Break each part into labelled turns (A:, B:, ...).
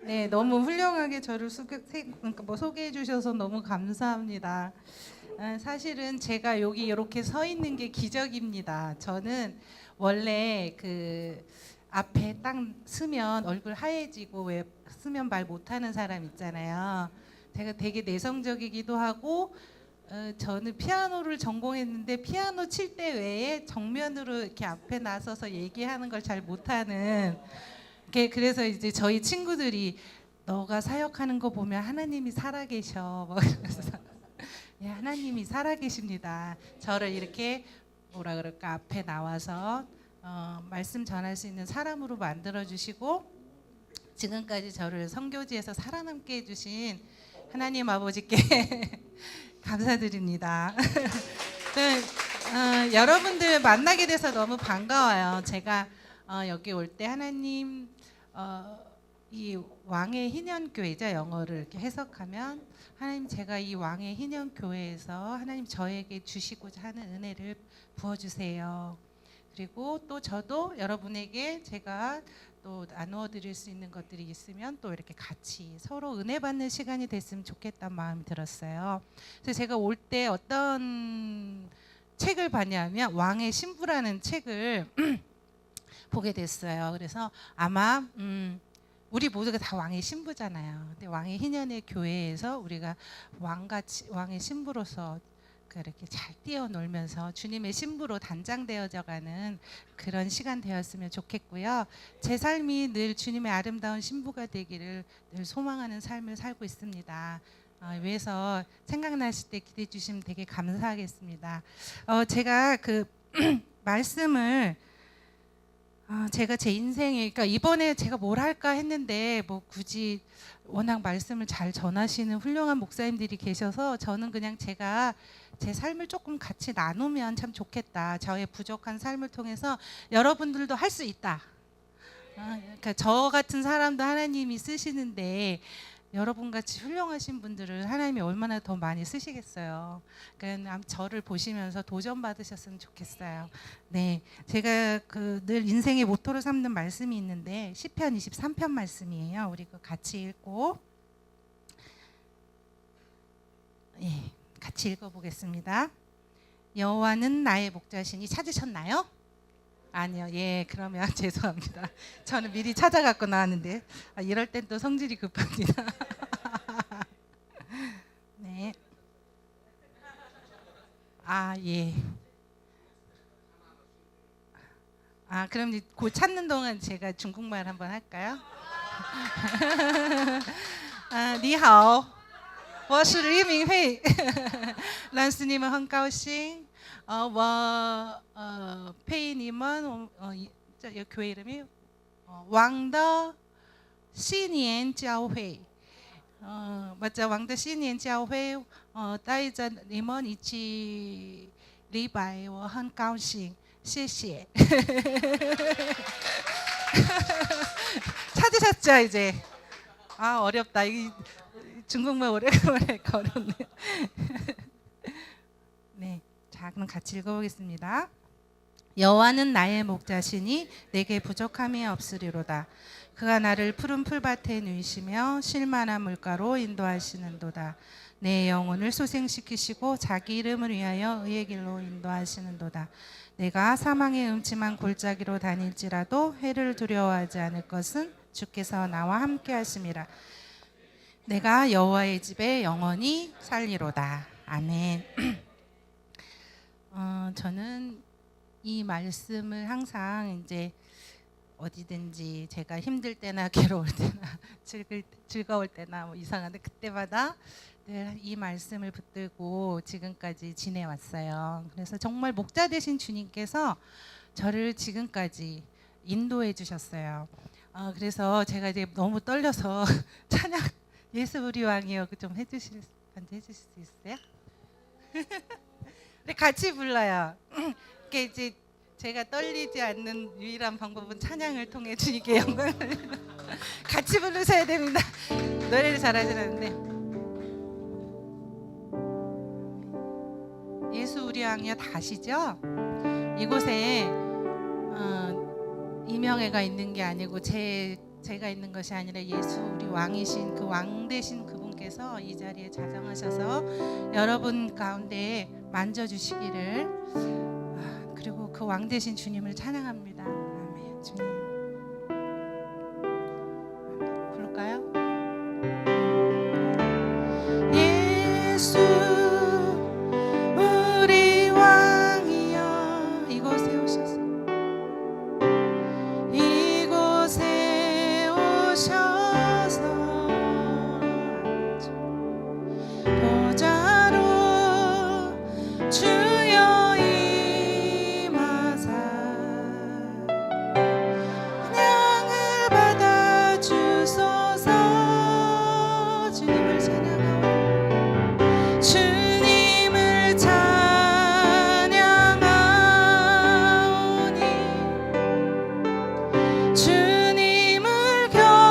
A: 네, 너무 훌륭하게 저를 그러니까 소개해 주셔서 너무 감사합니다. 사실은 제가 여기 이렇게 서 있는 게 기적입니다. 저는 원래 그 앞에 딱 서면 얼굴 하얘지고 왜 서면 말 못하는 사람 있잖아요. 제가 되게 내성적이기도 하고 저는 피아노를 전공했는데 피아노 칠 때 외에 정면으로 이렇게 앞에 나서서 얘기하는 걸 잘 못하는 그래서 이제 저희 친구들이 너가 사역하는 거 보면 하나님이 살아계셔. 뭐 그래서 예, 하나님이 살아계십니다. 저를 이렇게 뭐라 그럴까 앞에 나와서 말씀 전할 수 있는 사람으로 만들어 주시고 지금까지 저를 선교지에서 살아남게 해주신 하나님 아버지께 감사드립니다. 네, 여러분들 만나게 돼서 너무 반가워요. 제가 여기 올 때 하나님 이 왕의 희년교회죠. 영어를 이렇게 해석하면 하나님 제가 이 왕의 희년교회에서 하나님 저에게 주시고자 하는 은혜를 부어주세요. 그리고 또 저도 여러분에게 제가 또 나누어 드릴 수 있는 것들이 있으면 또 이렇게 같이 서로 은혜 받는 시간이 됐으면 좋겠다는 마음이 들었어요. 그래서 제가 올 때 어떤 책을 봤냐면 왕의 신부라는 책을 보게 됐어요. 그래서 아마 우리 모두가 다 왕의 신부잖아요. 근데 왕의 희년의 교회에서 우리가 왕같이 왕의 신부로서 이렇게 잘 뛰어놀면서 주님의 신부로 단장되어져가는 그런 시간 되었으면 좋겠고요. 제 삶이 늘 주님의 아름다운 신부가 되기를 늘 소망하는 삶을 살고 있습니다. 위해서 생각나실 때 기대해 주시면 되게 감사하겠습니다. 제가 그 말씀을 제가 제 인생에 그러니까 이번에 제가 뭘 할까 했는데 뭐 굳이 워낙 말씀을 잘 전하시는 훌륭한 목사님들이 계셔서 저는 그냥 제가 제 삶을 조금 같이 나누면 참 좋겠다. 저의 부족한 삶을 통해서 여러분들도 할 수 있다. 그러니까 저 같은 사람도 하나님이 쓰시는데 여러분 같이 훌륭하신 분들을 하나님이 얼마나 더 많이 쓰시겠어요. 그러니까 저를 보시면서 도전 받으셨으면 좋겠어요. 네, 제가 늘 인생의 모토로 삼는 말씀이 있는데 시편 23편 말씀이에요. 우리 같이 읽고 같이 읽어보겠습니다. 여호와는 나의 목자시니 찾으셨나요? 아니요. 예, 그러면 죄송합니다. 저는 미리 찾아갖고 나왔는데 이럴 땐 또 성질이 급합니다. 네. 예. 그럼 곧 찾는 동안 제가 중국말 한번 할까요? 你好，我是李明慧，认识你们很高兴。我陪你们这교회 이름이 왕더新年教会。맞죠? 왕더 新年教会带着你们一起礼拜，我很高兴，谢谢。 찾으셨죠 이제? 어렵다. 이 중국말 오래간만에 어렵네. 네, 자 그럼 같이 읽어보겠습니다. 여호와는 나의 목자시니 내게 부족함이 없으리로다. 그가 나를 푸른 풀밭에 누이시며 쉴만한 물가로 인도하시는도다. 내 영혼을 소생시키시고 자기 이름을 위하여 의의 길로 인도하시는도다. 내가 사망의 음침한 골짜기로 다닐지라도 해를 두려워하지 않을 것은 주께서 나와 함께 하심이라. 내가 여호와의 집에 영원히 살리로다. 아멘. 저는 이 말씀을 항상 이제 어디든지 제가 힘들 때나 괴로울 때나 즐거울 때나 뭐 이상한데 그때마다 늘 이 말씀을 붙들고 지금까지 지내왔어요. 그래서 정말 목자 되신 주님께서 저를 지금까지 인도해 주셨어요. 그래서 제가 이제 너무 떨려서 찬양 예수 우리 왕이여 좀 해주실 수 있어요? 우리 같이 불러요. 이게 이제 제가 떨리지 않는 유일한 방법은 찬양을 통해 주님께 영광을 같이 부르셔야 됩니다. 노래를 잘하시는데 예수 우리 왕이여 다 아시죠? 이곳에 이명회가 있는 게 아니고 제 제가 있는 것이 아니라 예수 우리 왕이신 그 왕 되신 그분께서 이 자리에 자정하셔서 여러분 가운데 만져주시기를, 그리고 그 왕 되신 주님을 찬양합니다. 아멘. 주님 부를까요? 예수 우리 왕이여 이곳에 오셔서 이곳에 오셔서 보좌로 주여 임하사 찬양을 받아주소서. 주님을 찬양하오 주님을 찬양하오니 주님을 경배하오니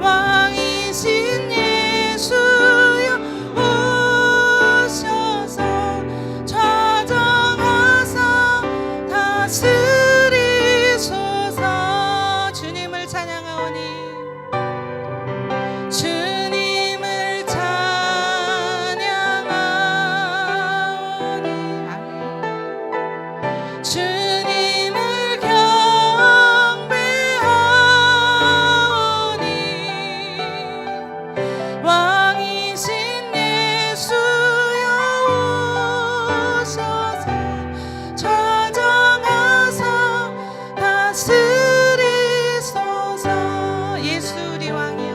A: 왕이신 예수여 오셔서 좌정하사 다스리소서. 주님을 찬양하오니 주님을 찬양하오니 아멘. 주님을 경배하오니 왕이신 예수여 오셔서 좌정하사 다스리소서. 예수 우리 왕이여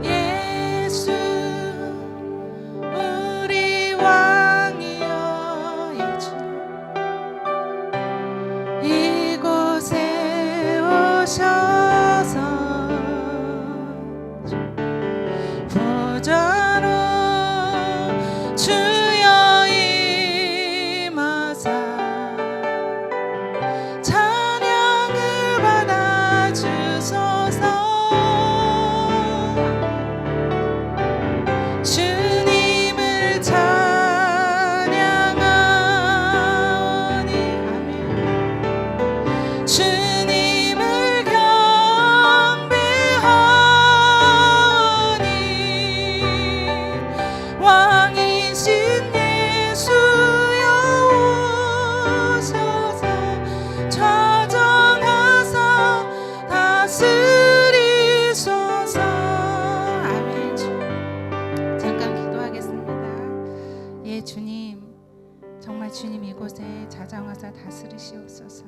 A: 예수 우리 왕이여 예수 이곳에 오셔서 보좌로 주여 임하사 찬양을 받아주소서. 주님을 찬양하오니 아멘. 주님을 경배하오니 왕이신 예수여 오셔서 좌정하사 다스리소서. 아멘. 잠깐 기도하겠습니다. 예 주님, 정말 주님 이곳에 자정하사 다스리시옵소서.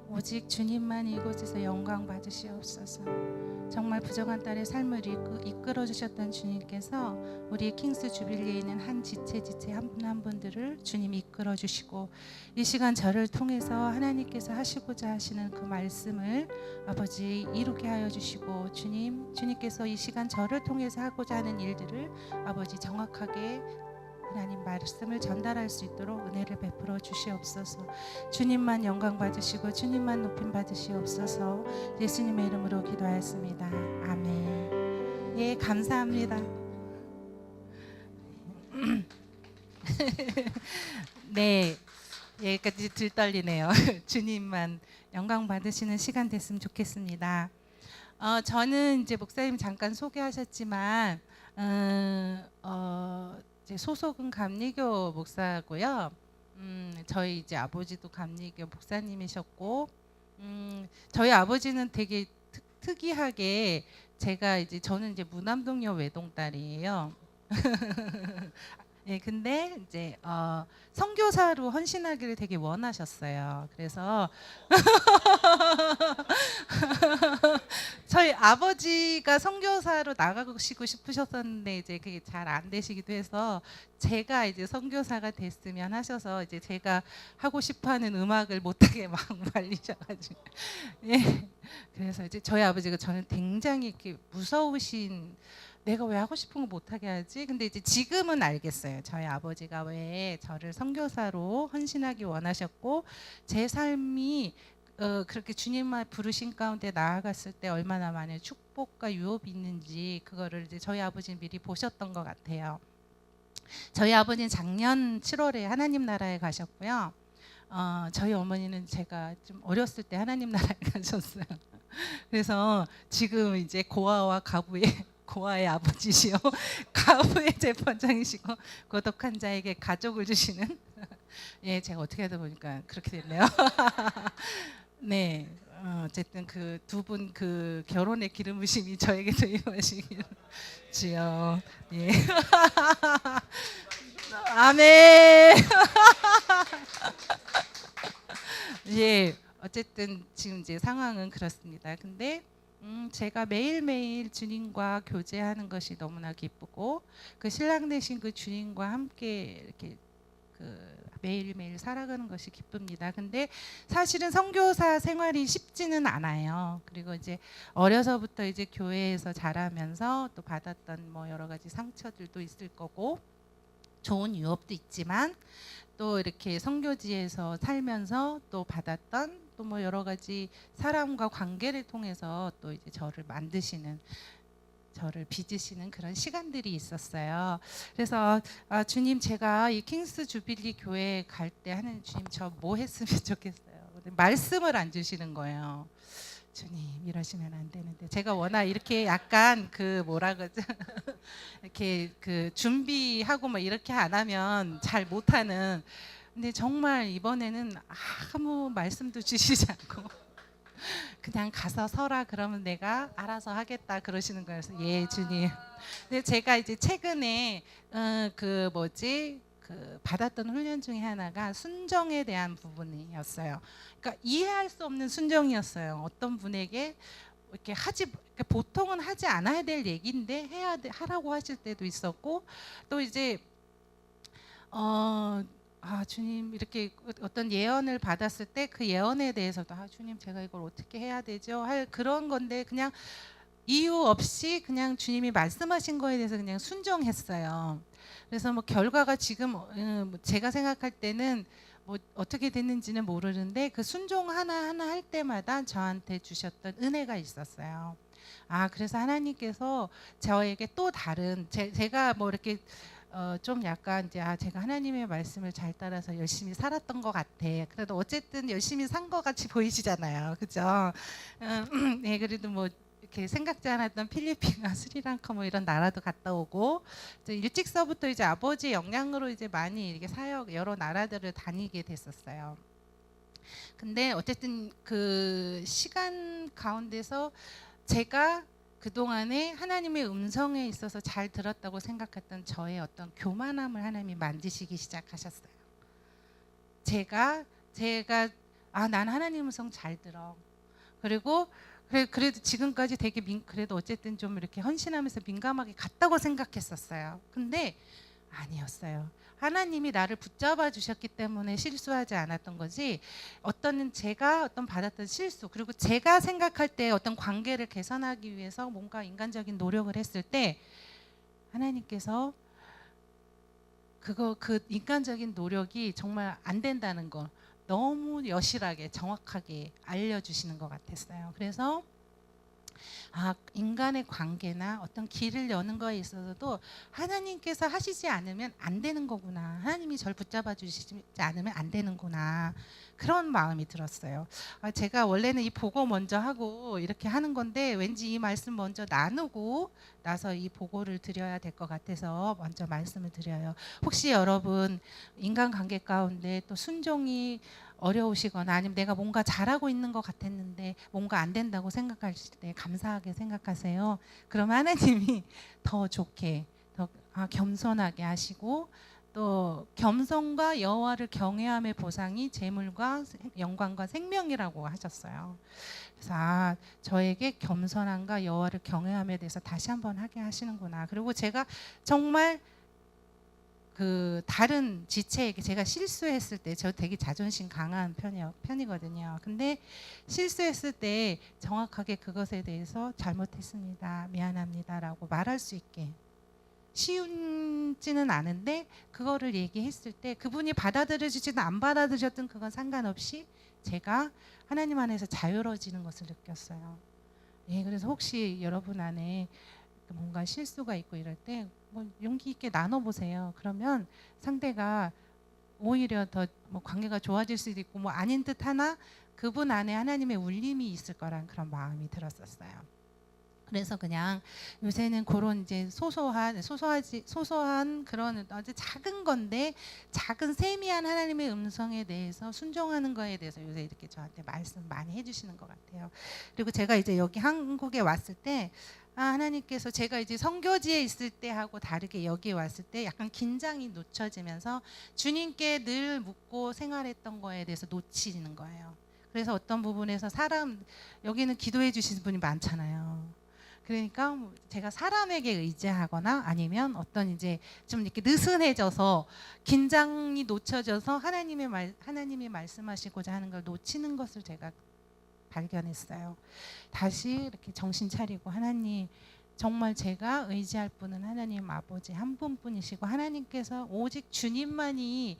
A: 오직 주님만 이곳에서 영광 받으시옵소서. 정말 부정한 딸의 삶을 이끌어 주셨던 주님께서 우리 킹스 주빌리에 있는 한 지체 한 분 한 분들을 주님 이끌어 주시고 이 시간 저를 통해서 하나님께서 하시고자 하시는 그 말씀을 아버지 이루게 하여 주시고 주님께서 이 시간 저를 통해서 하고자 하는 일들을 아버지 정확하게 하나님 말씀을 전달할 수 있도록 은혜를 베풀어 주시옵소서. 주님만 영광 받으시고 주님만 높임 받으시옵소서. 예수님의 이름으로 기도하였습니다. 아멘. 예, 감사합니다. 네, 여기까지 들떨리네요. 주님만 영광 받으시는 시간 됐으면 좋겠습니다. 저는 이제 목사님 잠깐 소개하셨지만 제 소속은 감리교 목사고요. 저희 이제 아버지도 감리교 목사님이셨고, 저희 아버지는 되게 특이하게 저는 이제 무남동녀 외동딸이에요. 예, 근데 이제 선교사로 헌신하기를 되게 원하셨어요. 그래서 저희 아버지가 선교사로 나가시고 싶으셨었는데 이제 그게 잘 안 되시기도 해서 제가 이제 선교사가 됐으면 하셔서 이제 제가 하고 싶어하는 음악을 못하게 막 말리셔가지고 예, 그래서 이제 저희 아버지가 저는 굉장히 이렇게 무서우신, 내가 왜 하고 싶은 거 못하게 하지? 근데 이제 지금은 알겠어요. 저희 아버지가 왜 저를 선교사로 헌신하기 원하셨고 제 삶이 그렇게 주님만 부르신 가운데 나아갔을 때 얼마나 많은 축복과 유업이 있는지 그거를 이제 저희 아버지는 미리 보셨던 것 같아요. 저희 아버지는 작년 7월에 하나님 나라에 가셨고요. 저희 어머니는 제가 좀 어렸을 때 하나님 나라에 가셨어요. 그래서 지금 이제 고아와 가부의 고아의 아버지시요 가부의 재판장이시고 고독한 자에게 가족을 주시는 예, 제가 어떻게 하다 보니까 그렇게 됐네요. 네, 어쨌든 그 두 분 그 결혼의 기름 부심이 저에게도 임하시길 주여. 예. 아멘. 예, 어쨌든 지금 이제 상황은 그렇습니다. 근데 제가 매일매일 주님과 교제하는 것이 너무나 기쁘고 그 신랑 되신 그 주님과 함께 이렇게 그 매일매일 살아가는 것이 기쁩니다. 근데 사실은 선교사 생활이 쉽지는 않아요. 그리고 이제 어려서부터 이제 교회에서 자라면서 또 받았던 뭐 여러 가지 상처들도 있을 거고 좋은 유업도 있지만 또 이렇게 선교지에서 살면서 또 받았던 또 뭐 여러 가지 사람과 관계를 통해서 또 이제 저를 만드시는 저를 빚으시는 그런 시간들이 있었어요. 그래서 주님 제가 이 킹스 주빌리 교회 갈 때 하는 주님 저 뭐 했으면 좋겠어요. 근데 말씀을 안 주시는 거예요. 주님 이러시면 안 되는데 제가 워낙 이렇게 약간 그 뭐라 그러죠 이렇게 그 준비하고 뭐 이렇게 안 하면 잘 못하는 근데 정말 이번에는 아무 말씀도 주시지 않고 그냥 가서 서라 그러면 내가 알아서 하겠다 그러시는 거예요. 그래서 예 주님. 근데 제가 이제 최근에 그 뭐지 그 받았던 훈련 중에 하나가 순정에 대한 부분이었어요. 그러니까 이해할 수 없는 순정이었어요. 어떤 분에게 이렇게 그러니까 보통은 하지 않아야 될 얘기인데 하라고 하실 때도 있었고 또 이제 주님 이렇게 어떤 예언을 받았을 때 그 예언에 대해서도 주님 제가 이걸 어떻게 해야 되죠? 할 그런 건데 그냥 이유 없이 그냥 주님이 말씀하신 거에 대해서 그냥 순종했어요. 그래서 뭐 결과가 지금 제가 생각할 때는 뭐 어떻게 됐는지는 모르는데 그 순종 하나하나 할 때마다 저한테 주셨던 은혜가 있었어요. 그래서 하나님께서 저에게 또 다른 제가 뭐 이렇게 좀 약간 이제 제가 하나님의 말씀을 잘 따라서 열심히 살았던 것 같아. 그래도 어쨌든 열심히 산 것 같이 보이시잖아요, 그죠? 네, 그래도 뭐 이렇게 생각지 않았던 필리핀과 스리랑카 뭐 이런 나라도 갔다 오고 이제 일찍서부터 이제 아버지 영향으로 이제 많이 이렇게 사역 여러 나라들을 다니게 됐었어요. 근데 어쨌든 그 시간 가운데서 제가 그동안에 하나님의 음성에 있어서 잘 들었다고 생각했던 저의 어떤 교만함을 하나님이 만지시기 시작하셨어요. 제가 난 하나님 음성 잘 들어. 그리고 그래도 지금까지 되게 그래도 어쨌든 좀 이렇게 헌신하면서 민감하게 갔다고 생각했었어요. 근데 아니었어요. 하나님이 나를 붙잡아 주셨기 때문에 실수하지 않았던 거지. 제가 어떤 받았던 실수 그리고 제가 생각할 때 어떤 관계를 개선하기 위해서 뭔가 인간적인 노력을 했을 때 하나님께서 그 인간적인 노력이 정말 안 된다는 거 너무 여실하게 정확하게 알려주시는 것 같았어요. 그래서 인간의 관계나 어떤 길을 여는 거에 있어서도 하나님께서 하시지 않으면 안 되는 거구나. 하나님이 절 붙잡아 주시지 않으면 안 되는구나. 그런 마음이 들었어요. 제가 원래는 이 보고 먼저 하고 이렇게 하는 건데 왠지 이 말씀 먼저 나누고 나서 이 보고를 드려야 될 것 같아서 먼저 말씀을 드려요. 혹시 여러분 인간관계 가운데 또 순종이 어려우시거나 아니면 내가 뭔가 잘하고 있는 것 같았는데 뭔가 안 된다고 생각하실 때 감사하게 생각하세요. 그럼 하나님이 더 좋게 더 겸손하게 하시고 또 겸손과 여호와를 경외함의 보상이 재물과 영광과 생명이라고 하셨어요. 그래서 저에게 겸손함과 여호와를 경외함에 대해서 다시 한번 하게 하시는구나. 그리고 제가 정말 그 다른 지체에게 제가 실수했을 때 저 되게 자존심 강한 편이거든요. 근데 실수했을 때 정확하게 그것에 대해서 잘못했습니다. 미안합니다라고 말할 수 있게 쉬운지는 않은데 그거를 얘기했을 때 그분이 받아들여지든 안 받아들였든 그건 상관없이 제가 하나님 안에서 자유로워지는 것을 느꼈어요. 예, 그래서 혹시 여러분 안에 뭔가 실수가 있고 이럴 때 뭐 용기 있게 나눠보세요. 그러면 상대가 오히려 더 뭐 관계가 좋아질 수도 있고 뭐 아닌 듯 하나 그분 안에 하나님의 울림이 있을 거란 그런 마음이 들었었어요. 그래서 그냥 요새는 그런 이제 소소한 그런 아주 작은 건데 작은 세미한 하나님의 음성에 대해서 순종하는 거에 대해서 요새 이렇게 저한테 말씀 많이 해주시는 것 같아요. 그리고 제가 이제 여기 한국에 왔을 때 하나님께서 제가 이제 선교지에 있을 때하고 다르게 여기에 왔을 때 약간 긴장이 놓쳐지면서 주님께 늘 묻고 생활했던 거에 대해서 놓치는 거예요. 그래서 어떤 부분에서 여기는 기도해 주시는 분이 많잖아요. 그러니까 제가 사람에게 의지하거나 아니면 어떤 이제 좀 이렇게 느슨해져서 긴장이 놓쳐져서 하나님이 말씀하시고자 하는 걸 놓치는 것을 제가 발견했어요. 다시 이렇게 정신 차리고 하나님 정말 제가 의지할 분은 하나님 아버지 한 분뿐이시고 하나님께서 오직 주님만이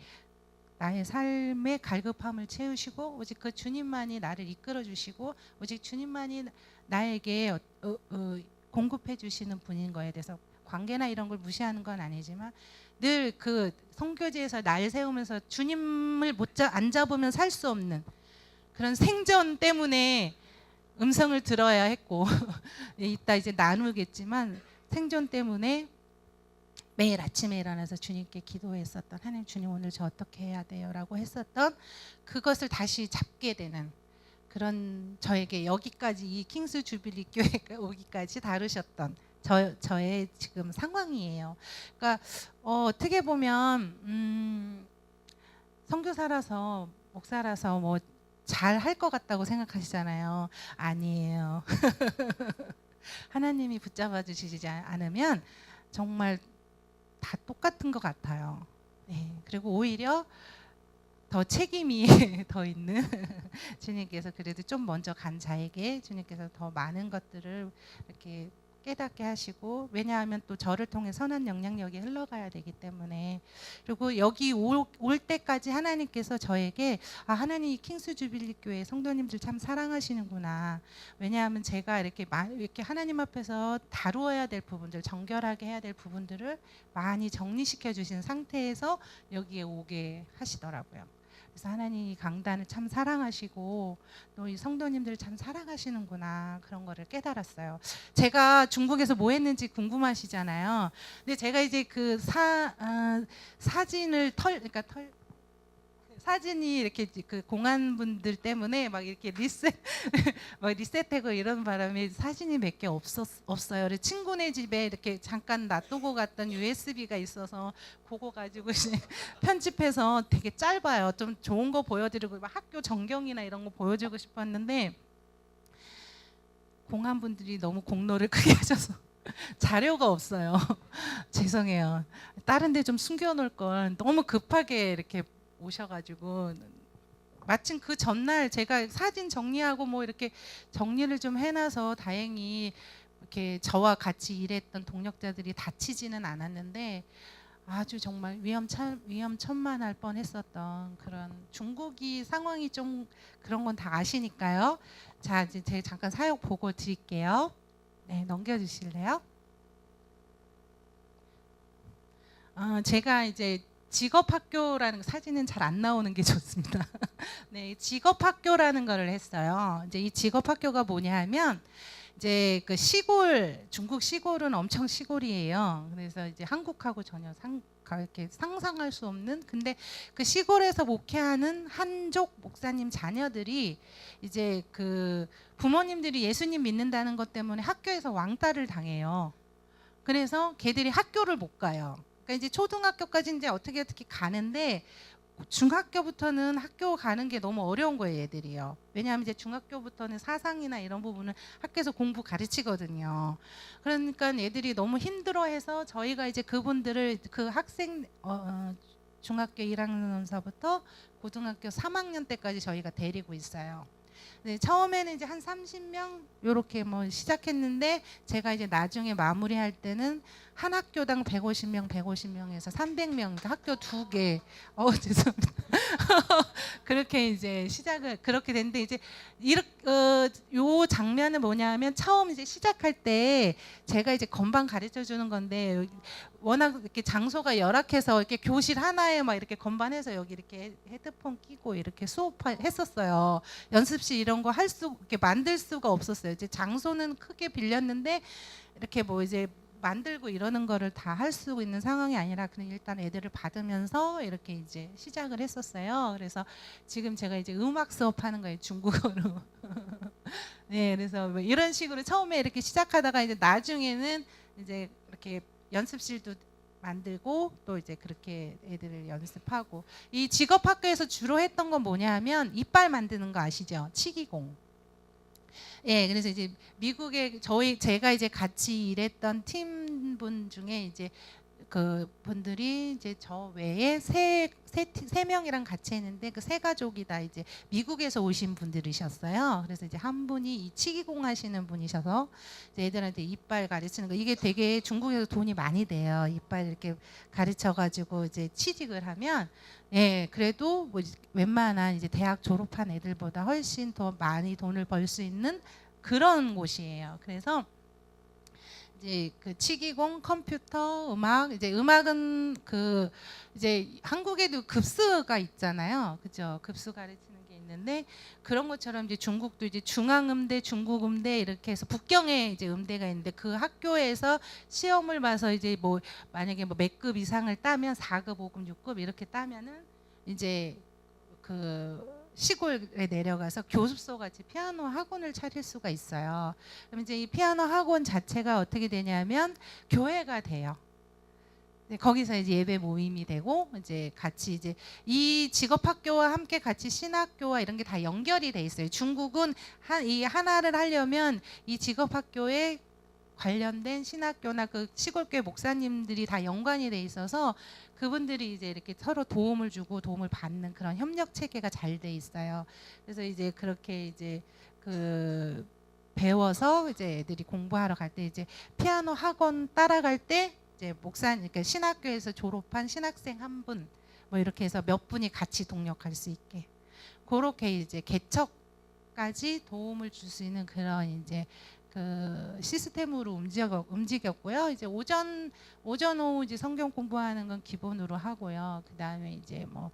A: 나의 삶의 갈급함을 채우시고 오직 그 주님만이 나를 이끌어 주시고 오직 주님만이 나에게 공급해 주시는 분인 거에 대해서 관계나 이런 걸 무시하는 건 아니지만 늘 그 선교지에서 날 세우면서 주님을 안 잡으면 살 수 없는 그런 생존 때문에 음성을 들어야 했고 이따 이제 나누겠지만 생존 때문에 매일 아침에 일어나서 주님께 기도했었던 하나님 주님 오늘 저 어떻게 해야 돼요? 라고 했었던 그것을 다시 잡게 되는 그런 저에게 여기까지 이 킹스 주빌리 교회가 오기까지 다루셨던 저의 지금 상황이에요. 그러니까 어떻게 보면 선교사라서 목사라서 뭐 잘 할 것 같다고 생각하시잖아요. 아니에요. 하나님이 붙잡아 주시지 않으면 정말 다 똑같은 것 같아요. 네. 그리고 오히려 더 책임이 더 있는 주님께서 그래도 좀 먼저 간 자에게 주님께서 더 많은 것들을 이렇게 깨닫게 하시고 왜냐하면 또 저를 통해 선한 영향력이 흘러가야 되기 때문에 그리고 여기 올 때까지 하나님께서 저에게 하나님 킹스 주빌리 교회 성도님들 참 사랑하시는구나. 왜냐하면 제가 이렇게 하나님 앞에서 다루어야 될 부분들 정결하게 해야 될 부분들을 많이 정리시켜 주신 상태에서 여기에 오게 하시더라고요. 그래서 하나님이 강단을 참 사랑하시고 또 이 성도님들을 참 사랑하시는구나 그런 거를 깨달았어요. 제가 중국에서 뭐 했는지 궁금하시잖아요. 근데 제가 이제 그 사진을 사진이 이렇게 그 공안분들 때문에 막 이렇게 리셋하고 이런 바람에 사진이 몇 개 없어요. 그래서 친구네 집에 이렇게 잠깐 놔두고 갔던 USB가 있어서 그거 가지고 이제 편집해서 되게 짧아요. 좀 좋은 거 보여드리고 학교 전경이나 이런 거 보여주고 싶었는데 공안분들이 너무 공로를 크게 하셔서 자료가 없어요. 죄송해요. 다른 데 좀 숨겨놓을 걸 너무 급하게 이렇게 오셔가지고 마침 그 전날 제가 사진 정리하고 뭐 이렇게 정리를 좀 해놔서 다행히 이렇게 저와 같이 일했던 동력자들이 다치지는 않았는데 아주 정말 위험천만할 뻔했었던 그런 중국이 상황이 좀 그런 건 다 아시니까요. 자 이제 제가 잠깐 사역 보고 드릴게요. 네 넘겨주실래요? 제가 이제 직업학교라는 사진은 잘 안 나오는 게 좋습니다. 네, 직업학교라는 거를 했어요. 이제 이 직업학교가 뭐냐 하면 이제 그 중국 시골은 엄청 시골이에요. 그래서 이제 한국하고 전혀 이렇게 상상할 수 없는 근데 그 시골에서 목회하는 한족 목사님 자녀들이 이제 그 부모님들이 예수님 믿는다는 것 때문에 학교에서 왕따를 당해요. 그래서 걔들이 학교를 못 가요. 그러니까 이제 초등학교까지 이제 어떻게 가는데 중학교부터는 학교 가는 게 너무 어려운 거예요, 얘들이요. 왜냐하면 이제 중학교부터는 사상이나 이런 부분을 학교에서 공부 가르치거든요. 그러니까 애들이 너무 힘들어해서 저희가 이제 그분들을 그 학생 중학교 1학년서부터 고등학교 3학년 때까지 저희가 데리고 있어요. 네, 처음에는 이제 한 30명 요렇게 뭐 시작했는데 제가 이제 나중에 마무리할 때는 한 학교당 150명, 150명에서 300명, 학교 2개. 죄송합니다. 그렇게 이제 시작을 그렇게 됐는데 이제 요 장면은 뭐냐면 처음 이제 시작할 때 제가 이제 건반 가르쳐 주는 건데 워낙 이렇게 장소가 열악해서 이렇게 교실 하나에 막 이렇게 건반해서 여기 이렇게 헤드폰 끼고 이렇게 수업했었어요. 연습실 이런 거 이렇게 만들 수가 없었어요. 이제 장소는 크게 빌렸는데 이렇게 뭐 이제 만들고 이러는 거를 다 할 수 있는 상황이 아니라 그냥 일단 애들을 받으면서 이렇게 이제 시작을 했었어요. 그래서 지금 제가 이제 음악 수업하는 거예요, 중국어로. 네, 그래서 뭐 이런 식으로 처음에 이렇게 시작하다가 이제 나중에는 이제 이렇게 연습실도 만들고 또 이제 그렇게 애들을 연습하고 이 직업학교에서 주로 했던 건 뭐냐 하면 이빨 만드는 거 아시죠? 치기공. 예, 그래서 이제 미국에 제가 이제 같이 일했던 팀분 중에 이제 그 분들이 이제 저 외에 세 명이랑 같이 했는데 그 세 가족이 다 이제 미국에서 오신 분들이셨어요. 그래서 이제 한 분이 이 치기공 하시는 분이셔서 이제 애들한테 이빨 가르치는 거 이게 되게 중국에서 돈이 많이 돼요. 이빨 이렇게 가르쳐 가지고 이제 취직을 하면 예, 그래도 뭐 웬만한 이제 대학 졸업한 애들보다 훨씬 더 많이 돈을 벌 수 있는 그런 곳이에요. 그래서 이제 그 치기공, 컴퓨터, 음악, 이제 음악은 그 이제 한국에도 급수가 있잖아요. 그죠? 급수 가르치는 게 있는데 그런 것처럼 이제 중국도 이제 중앙음대, 중국음대 이렇게 해서 북경에 이제 음대가 있는데 그 학교에서 시험을 봐서 이제 뭐 만약에 뭐 몇 급 이상을 따면 4급, 5급, 6급 이렇게 따면은 이제 그 시골에 내려가서 교습소 같이 피아노 학원을 차릴 수가 있어요. 그럼 이제 이 피아노 학원 자체가 어떻게 되냐면 교회가 돼요. 거기서 이제 예배 모임이 되고 이제 같이 이제 이 직업학교와 함께 같이 신학교와 이런 게 다 연결이 돼 있어요. 중국은 이 하나를 하려면 이 직업학교에 관련된 신학교나 그 시골교회 목사님들이 다 연관이 돼 있어서 그분들이 이제 이렇게 서로 도움을 주고 도움을 받는 그런 협력 체계가 잘 돼 있어요. 그래서 이제 그렇게 이제 그 배워서 이제 애들이 공부하러 갈 때 이제 피아노 학원 따라갈 때 이제 그러니까 신학교에서 졸업한 신학생 한 분 뭐 이렇게 해서 몇 분이 같이 동력할 수 있게 그렇게 이제 개척까지 도움을 줄 수 있는 그런 이제 그 시스템으로 움직였고요. 이제 오전 오후 이제 성경 공부하는 건 기본으로 하고요. 그 다음에 이제 뭐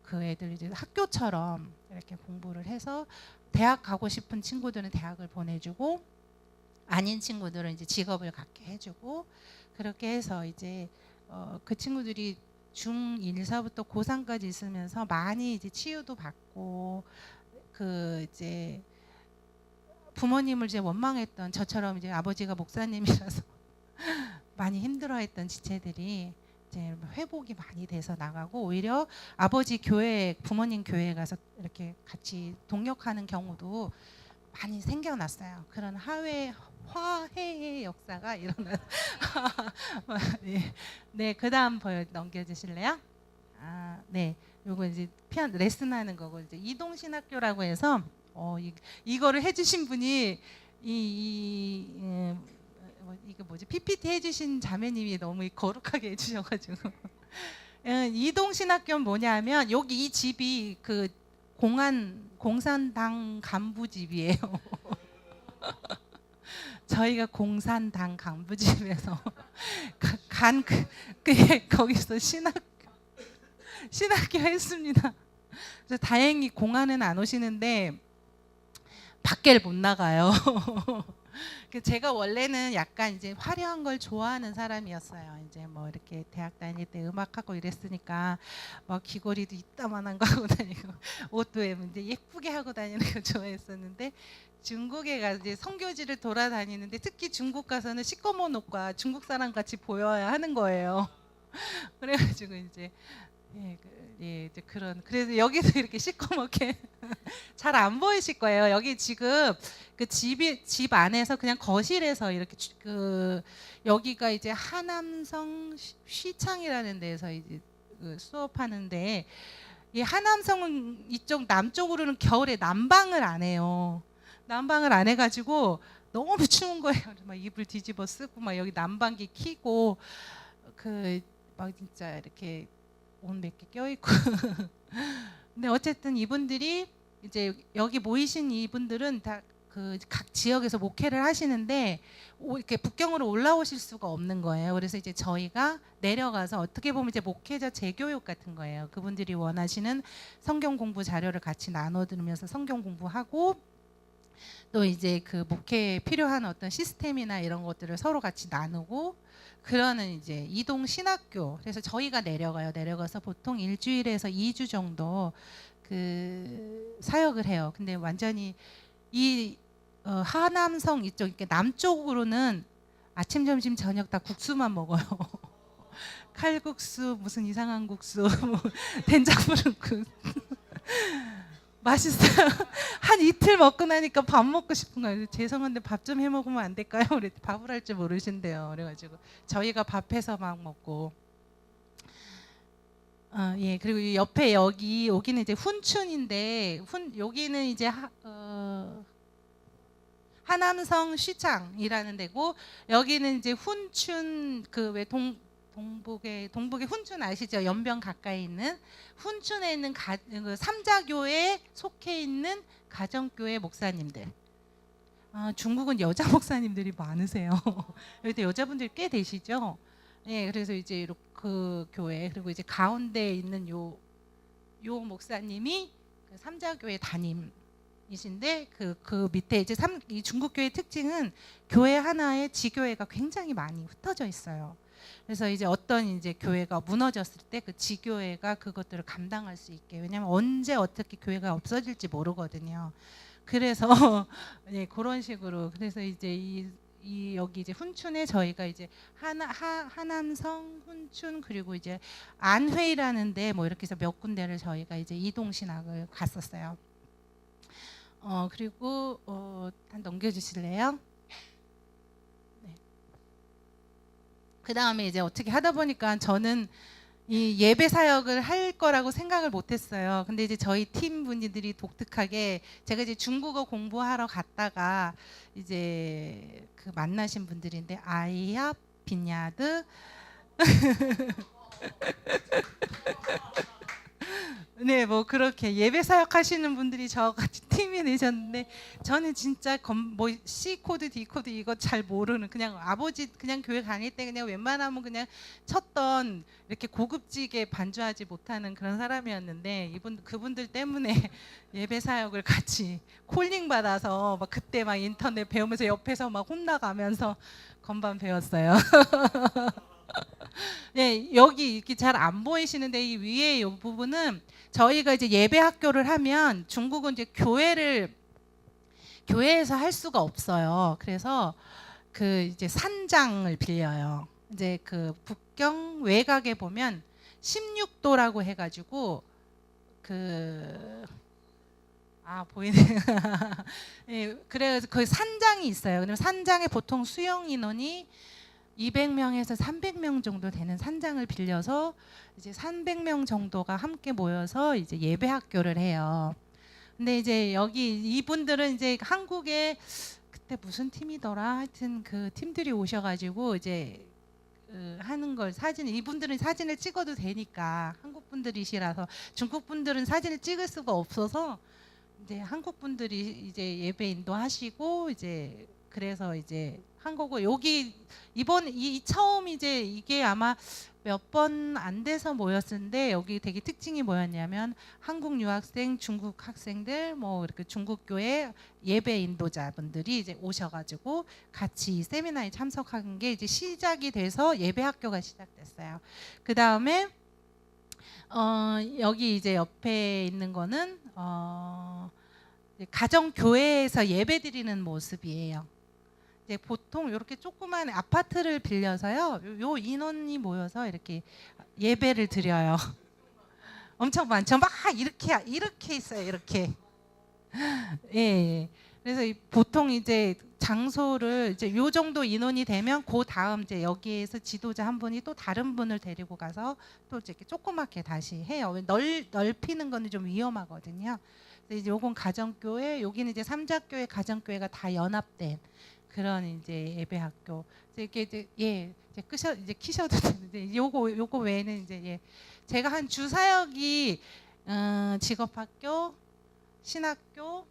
A: 그 애들 이제 학교처럼 이렇게 공부를 해서 대학 가고 싶은 친구들은 대학을 보내주고 아닌 친구들은 이제 직업을 갖게 해주고 그렇게 해서 이제 그 친구들이 중1사부터 고3까지 있으면서 많이 이제 치유도 받고 그 이제 부모님을 이제 원망했던 저처럼 이제 아버지가 목사님이라서 많이 힘들어했던 지체들이 이제 회복이 많이 돼서 나가고 오히려 아버지 교회, 부모님 교회에 가서 이렇게 같이 동역하는 경우도 많이 생겨났어요. 그런 화해의 역사가 일어나. 네, 네, 그다음 넘겨주실래요? 네, 요거 이제 피아노 레슨하는 거고 이제 이동신학교라고 해서 이거를 해주신 분이 이게 뭐지 PPT 해주신 자매님이 너무 거룩하게 해주셔가지고 이동신학교는 뭐냐면 여기 이 집이 그 공산당 간부 집이에요. 저희가 공산당 간부집에서 거기서 신학교 했습니다. 그래서 다행히 공안은 안 오시는데 밖에를 못 나가요. 제가 원래는 약간 이제 화려한 걸 좋아하는 사람이었어요. 이제 뭐 이렇게 대학 다닐 때 음악하고 이랬으니까 막 귀걸이도 이따만한 거 하고 다니고 옷도 이제 예쁘게 하고 다니는 거 좋아했었는데 중국에 가서 이제 선교지를 돌아다니는데 특히 중국 가서는 시꺼먼 옷과 중국 사람 같이 보여야 하는 거예요. 그래가지고 이제 이제 그래서 여기도 이렇게 시꺼멓게 잘 안 보이실 거예요. 여기 지금 그 집 안에서 그냥 거실에서 이렇게 여기가 이제 하남성 시창이라는 데서 이제 수업하는데 이 하남성은 이쪽 남쪽으로는 겨울에 난방을 안 해요. 난방을 안 해가지고 너무 추운 거예요. 막 이불 뒤집어 쓰고 막 여기 난방기 켜고 그 막 진짜 이렇게 옷 몇 개 껴입고 근데 어쨌든 이분들이 이제 여기 모이신 이분들은 다 그 각 지역에서 목회를 하시는데 이렇게 북경으로 올라오실 수가 없는 거예요. 그래서 이제 저희가 내려가서 어떻게 보면 이제 목회자 재교육 같은 거예요. 그분들이 원하시는 성경 공부 자료를 같이 나눠 들으면서 성경 공부하고 또 이제 그 목회에 필요한 어떤 시스템이나 이런 것들을 서로 같이 나누고 그러는 이제 이동 신학교. 그래서 저희가 내려가서 보통 일주일에서 2주 정도 그 사역을 해요. 근데 완전히 이 하남성 이쪽 이렇게 남쪽으로는 아침 점심 저녁 다 국수만 먹어요. 칼국수 무슨 이상한 국수 뭐 된장부르국 맛있어요. 한 이틀 먹고 나니까 밥 먹고 싶은 거예요. 죄송한데 밥 좀 해 먹으면 안 될까요? 우리 밥을 할 줄 모르신대요. 그래가지고 저희가 밥해서 막 먹고. 예, 그리고 옆에 여기는 이제 훈춘인데 여기는 이제 하남성 시장이라는 데고 여기는 이제 훈춘 그 왜 동북의 훈춘 아시죠? 연변 가까이 있는 훈춘에 있는 그 삼자교에 속해 있는 가정교회 목사님들. 중국은 여자 목사님들이 많으세요. 여기 여자분들이 꽤 되시죠? 예, 그래서 이제 그 교회 그리고 이제 가운데 있는 요 목사님이 그 삼자교회 담임이신데 그 밑에 이제 이 중국 교회 특징은 교회 하나에 지교회가 굉장히 많이 흩어져 있어요. 그래서 이제 어떤 이제 교회가 무너졌을 때 그 지교회가 그것들을 감당할 수 있게 왜냐하면 언제 어떻게 교회가 없어질지 모르거든요. 그래서 예, 그런 식으로 그래서 이제 이 여기 이제 훈춘에 저희가 이제 하남성 훈춘 그리고 이제 안회라는데 뭐 이렇게 해서 몇 군데를 저희가 이제 이동 신학을 갔었어요. 그리고 한 넘겨주실래요? 그 다음에 이제 어떻게 하다 보니까 저는 이 예배 사역을 할 거라고 생각을 못했어요. 근데 이제 저희 팀 분들이 독특하게 제가 이제 중국어 공부하러 갔다가 이제 그 만나신 분들인데 아이야 빈야드 네, 뭐 그렇게 예배 사역하시는 분들이 저같이 팀이 되셨는데 저는 진짜 뭐 C 코드, D 코드 이거 잘 모르는 그냥 아버지 그냥 교회 다닐 때 그냥 웬만하면 그냥 쳤던 이렇게 고급지게 반주하지 못하는 그런 사람이었는데 그분들 때문에 예배 사역을 같이 콜링 받아서 막 그때 막 인터넷 배우면서 옆에서 막 혼나가면서 건반 배웠어요. 네, 여기 이렇게 잘 안 보이시는데 이 위에 이 부분은 저희가 이제 예배 학교를 하면 중국은 이제 교회에서 할 수가 없어요. 그래서 그 이제 산장을 빌려요. 이제 그 북경 외곽에 보면 16도라고 해가지고 보이네요. 예, 그래서 그 산장이 있어요. 그럼 산장에 보통 수용 인원이 200명에서 300명 정도 되는 산장을 빌려서 이제 300명 정도가 함께 모여서 이제 예배 학교를 해요. 근데 이제 여기 이분들은 이제 한국에 그때 무슨 팀이더라 하여튼 그 팀들이 오셔가지고 이제 하는 걸 이분들은 사진을 찍어도 되니까 한국 분들이시라서 중국 분들은 사진을 찍을 수가 없어서 이제 한국 분들이 이제 예배 인도하시고 이제 그래서 이제 한 거고 여기 이번 처음 이제 이게 아마 몇 번 안 돼서 모였는데 여기 되게 특징이 뭐였냐면 한국 유학생, 중국 학생들 뭐 이렇게 중국 교회 예배 인도자분들이 이제 오셔가지고 같이 세미나에 참석한 게 이제 시작이 돼서 예배 학교가 시작됐어요. 그 다음에 여기 이제 옆에 있는 거는 가정 교회에서 예배 드리는 모습이에요. 보통 이렇게 조그만 아파트를 빌려서요. 요 인원이 모여서 이렇게 예배를 드려요. 엄청 많죠. 막 이렇게 있어요. 이렇게. 예. 그래서 보통 이제 장소를 이제 요 정도 인원이 되면 그 다음 이제 여기에서 지도자 한 분이 또 다른 분을 데리고 가서 또 이렇게 조그맣게 다시 해요. 넓히는 거는 좀 위험하거든요. 이제 요건 가정교회, 여기는 이제 삼자교회, 가정교회가 다 연합된 그런 이제 예배학교. 이렇게 이제 끄셔 이제 키셔도 되는데 요거 외에는 이제 제가 한 주 사역이 직업학교, 신학교,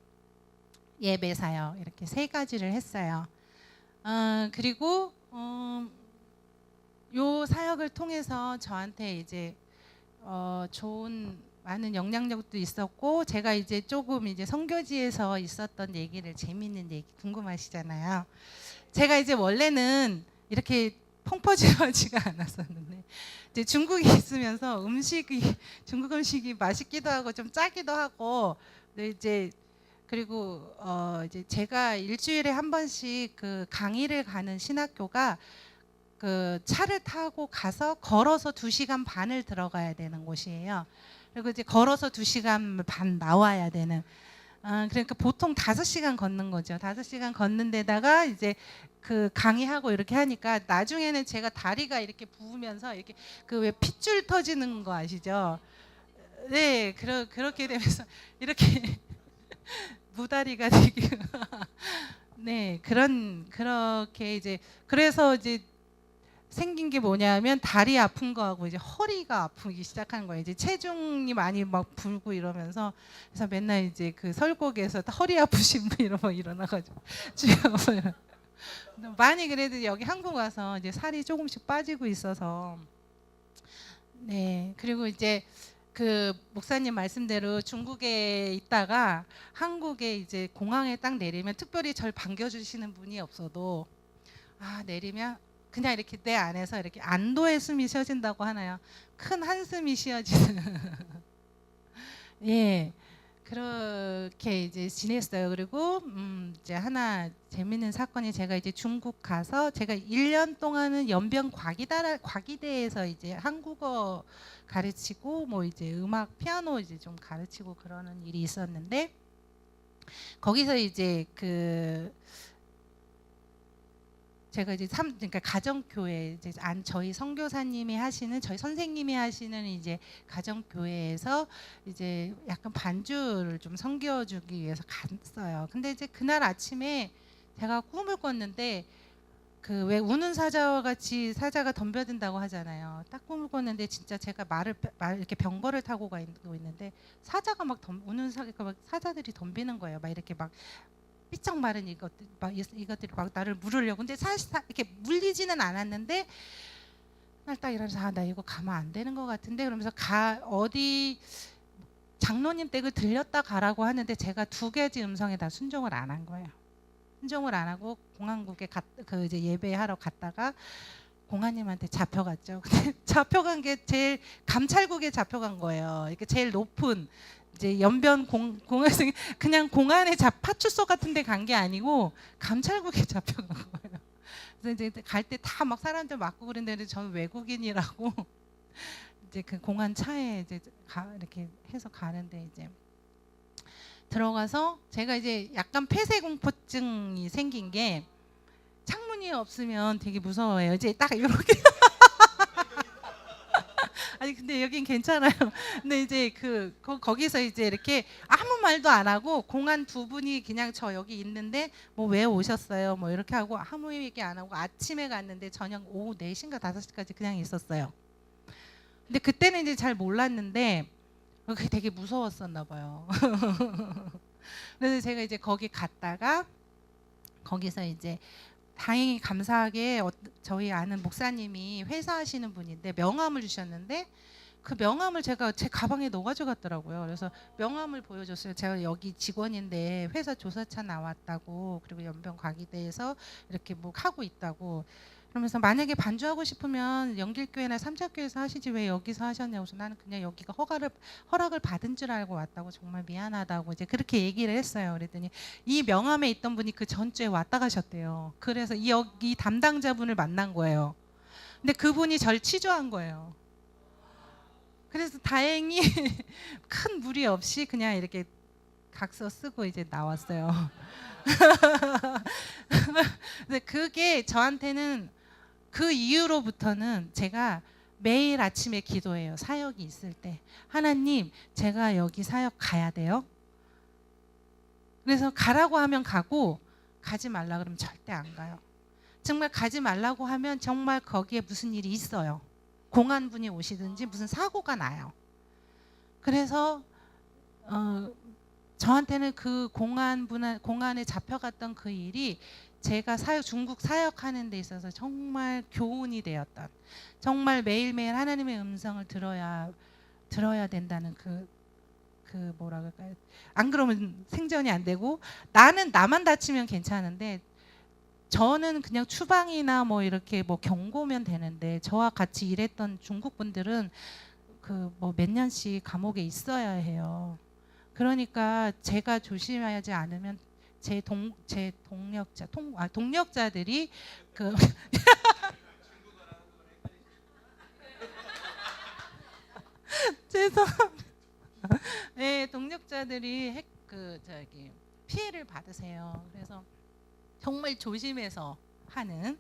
A: 예배 사역 이렇게 세 가지를 했어요. 그리고 요 사역을 통해서 저한테 이제 좋은 많은 영향력도 있었고, 제가 이제 조금 이제 선교지에서 있었던 얘기를, 재미있는 얘기 궁금하시잖아요. 제가 이제 원래는 이렇게 펑퍼짐하지가 않았었는데 이제 중국에 있으면서 중국 음식이 맛있기도 하고 좀 짜기도 하고, 근데 이제 그리고 이제 제가 일주일에 한 번씩 그 강의를 가는 신학교가 그 차를 타고 가서 걸어서 2시간 반을 들어가야 되는 곳이에요. 그리고 이제 걸어서 2시간 반 나와야 되는. 그러니까 보통 5시간 걷는 거죠. 5시간 걷는 데다가 이제 그 강의하고 이렇게 하니까 나중에는 제가 다리가 이렇게 부으면서 이렇게 그 왜 핏줄 터지는 거 아시죠? 네, 그렇게 되면서 이렇게 무다리가 되고 네, 그렇게 이제 그래서 이제 생긴 게 뭐냐면 다리 아픈 거하고 이제 허리가 아프기 시작한 거예요. 이제 체중이 많이 막 불고 이러면서, 그래서 맨날 이제 그 설국에서 허리 아프신 분 이러면 일어나가지고 많이 그래도 여기 한국 와서 이제 살이 조금씩 빠지고 있어서. 네, 그리고 이제 그 목사님 말씀대로 중국에 있다가 한국에 이제 공항에 딱 내리면 특별히 절 반겨주시는 분이 없어도 내리면 그냥 이렇게 내 안에서 이렇게 안도의 숨이 쉬어진다고 하나요? 큰 한숨이 쉬어지는 예, 그렇게 이제 지냈어요. 그리고 이제 하나 재밌는 사건이, 제가 이제 중국 가서 제가 1년 동안은 연변 과기대에서 이제 한국어 가르치고 뭐 이제 음악 피아노 이제 좀 가르치고 그러는 일이 있었는데, 거기서 이제 그 제가 이제 그러니까 가정교회 이제 저희 선교사님이 하시는, 저희 선생님이 하시는 이제 가정교회에서 이제 약간 반주를 좀 섬겨주기 위해서 갔어요. 근데 이제 그날 아침에 제가 꿈을 꿨는데, 그 왜 우는 사자와 같이 사자가 덤벼든다고 하잖아요. 딱 꿈을 꿨는데 진짜 제가 말을 이렇게 병거를 타고 가고 있는데 사자가 막 우는 사자들이 덤비는 거예요. 막 이렇게 막 삐쩍 마른 이것들이 막 나를 물으려고. 근데 사실 이렇게 물리지는 않았는데 날 딱 이러면서 나 이거 가면 안 되는 것 같은데, 그러면서 어디 장로님 댁을 들렸다 가라고 하는데 제가 2가지 음성에 다 순종을 안 한 거예요. 순종을 안 하고 공항국에 그 이제 예배하러 갔다가 공안님한테 잡혀갔죠. 근데 잡혀간 게 제일 감찰국에 잡혀간 거예요. 이렇게 제일 높은 이제 연변 공안에서 그냥 공안에 파출소 같은 데 간 게 아니고 감찰국에 잡혀간 거예요. 그래서 이제 갈 때 다 막 사람들 맞고 그랬는데 저는 외국인이라고 이제 그 공안 차에 이제 이렇게 해서 가는데, 이제 들어가서 제가 이제 약간 폐쇄공포증이 생긴 게, 창문이 없으면 되게 무서워요. 이제 딱 이렇게 아니 근데 여긴 괜찮아요. 근데 이제 거기서 이제 이렇게 아무 말도 안 하고 공안 2분이 그냥 저 여기 있는데 뭐 왜 오셨어요? 뭐 이렇게 하고 아무 얘기 안 하고 아침에 갔는데 저녁 오후 4시인가 5시까지 그냥 있었어요. 근데 그때는 이제 잘 몰랐는데 그게 되게 무서웠었나 봐요. 그래서 제가 이제 거기 갔다가 거기서 이제 다행히 감사하게 저희 아는 목사님이 회사 하시는 분인데 명함을 주셨는데, 그 명함을 제가 제 가방에 넣어 가져갔더라고요. 그래서 명함을 보여줬어요. 제가 여기 직원인데 회사 조사차 나왔다고, 그리고 연변 과기대에서 이렇게 뭐 하고 있다고. 그러면서 만약에 반주하고 싶으면 영길교회나 삼척교회에서 하시지 왜 여기서 하셨냐고. 그래서 나는 그냥 여기가 허락을 받은 줄 알고 왔다고, 정말 미안하다고 이제 그렇게 얘기를 했어요. 그랬더니 이 명함에 있던 분이 그 전주에 왔다 가셨대요. 그래서 여기 담당자분을 만난 거예요. 근데 그분이 절 치조한 거예요. 그래서 다행히 큰 무리 없이 그냥 이렇게 각서 쓰고 이제 나왔어요. 근데 그게 저한테는 그 이후로부터는 제가 매일 아침에 기도해요. 사역이 있을 때 하나님, 제가 여기 사역 가야 돼요. 그래서 가라고 하면 가고 가지 말라 그러면 절대 안 가요. 정말 가지 말라고 하면 정말 거기에 무슨 일이 있어요. 공안분이 오시든지 무슨 사고가 나요. 그래서 저한테는 그 공안에 잡혀갔던 그 일이 제가 중국 사역하는 데 있어서 정말 교훈이 되었던, 정말 매일매일 하나님의 음성을 들어야 된다는 그 뭐라 그럴까요? 안 그러면 생존이 안 되고, 나만 다치면 괜찮은데 저는 그냥 추방이나 뭐 이렇게 뭐 경고면 되는데, 저와 같이 일했던 중국 분들은 그 뭐 몇 년씩 감옥에 있어야 해요. 그러니까 제가 조심하지 않으면 제 동력자들이 그 죄송합니다. 네, 동력자들이 피해를 받으세요. 그래서 정말 조심해서 하는,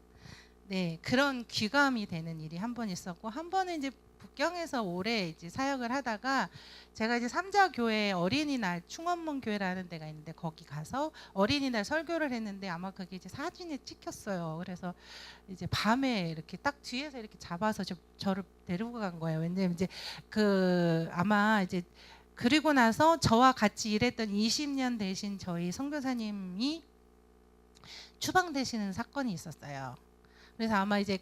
A: 네, 그런 귀감이 되는 일이 한 번 있었고, 한 번은 이제 북경에서 오래 이제 사역을 하다가 제가 이제 삼자교회 어린이날 충원문 교회라는 데가 있는데 거기 가서 어린이날 설교를 했는데 아마 그게 이제 사진에 찍혔어요. 그래서 이제 밤에 이렇게 딱 뒤에서 이렇게 잡아서 저를 데리고 간 거예요. 왜냐면 이제 아마 이제 그리고 나서 저와 같이 일했던 20년 되신 저희 선교사님이 추방되시는 사건이 있었어요. 그래서 아마 이제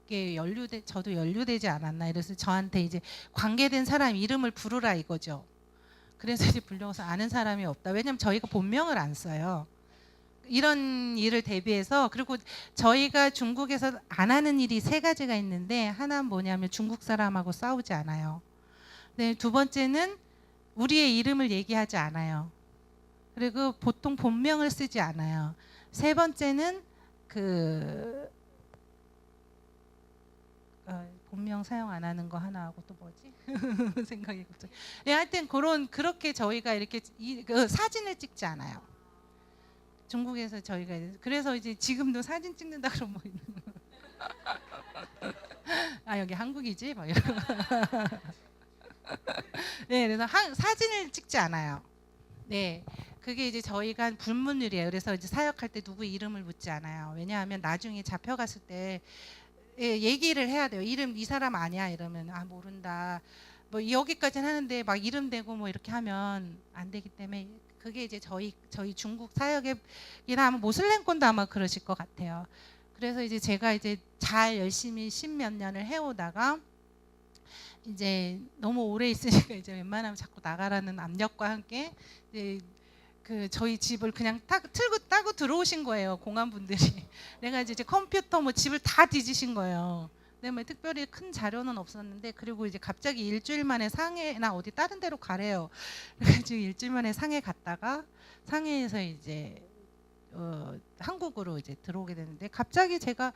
A: 이게 저도 연루되지 않았나, 이래서 저한테 이제 관계된 사람 이름을 부르라 이거죠. 그래서 이제 불러서 아는 사람이 없다. 왜냐면 저희가 본명을 안 써요. 이런 일을 대비해서. 그리고 저희가 중국에서 안 하는 일이 세 가지가 있는데, 하나는 뭐냐면 중국 사람하고 싸우지 않아요. 네, 두 번째는 우리의 이름을 얘기하지 않아요. 그리고 보통 본명을 쓰지 않아요. 세 번째는 본명 사용 안 하는 거 하나 하고 또 뭐지? 생각이 갑자기. 네, 하여튼 그렇게 저희가 이렇게 사진을 찍지 않아요. 중국에서 저희가 그래서 이제 지금도 사진 찍는다 그러면 뭐 아 여기 한국이지? 막 이러고. 네, 그래서 사진을 찍지 않아요. 네, 그게 이제 저희가 불문율이에요. 그래서 이제 사역할 때 누구 이름을 묻지 않아요. 왜냐하면 나중에 잡혀갔을 때 얘기를 해야 돼요. 이 사람 아니야 이러면 모른다. 뭐 여기까지는 하는데 막 이름 대고 뭐 이렇게 하면 안 되기 때문에, 그게 이제 저희 중국 사역이나 아마 모슬렘권도 아마 그러실 것 같아요. 그래서 이제 제가 이제 잘 열심히 10몇 년을 해오다가 이제 너무 오래 있으니까 이제 웬만하면 자꾸 나가라는 압력과 함께 이제 저희 집을 그냥 따고 들어오신 거예요, 공안분들이. 내가 이제 컴퓨터 뭐 집을 다 뒤지신 거예요. 근데 뭐 특별히 큰 자료는 없었는데, 그리고 이제 갑자기 일주일 만에 상해나 어디 다른 데로 가래요. 그래가지고 일주일 만에 상해 갔다가 상해에서 이제 한국으로 이제 들어오게 되는데, 갑자기 제가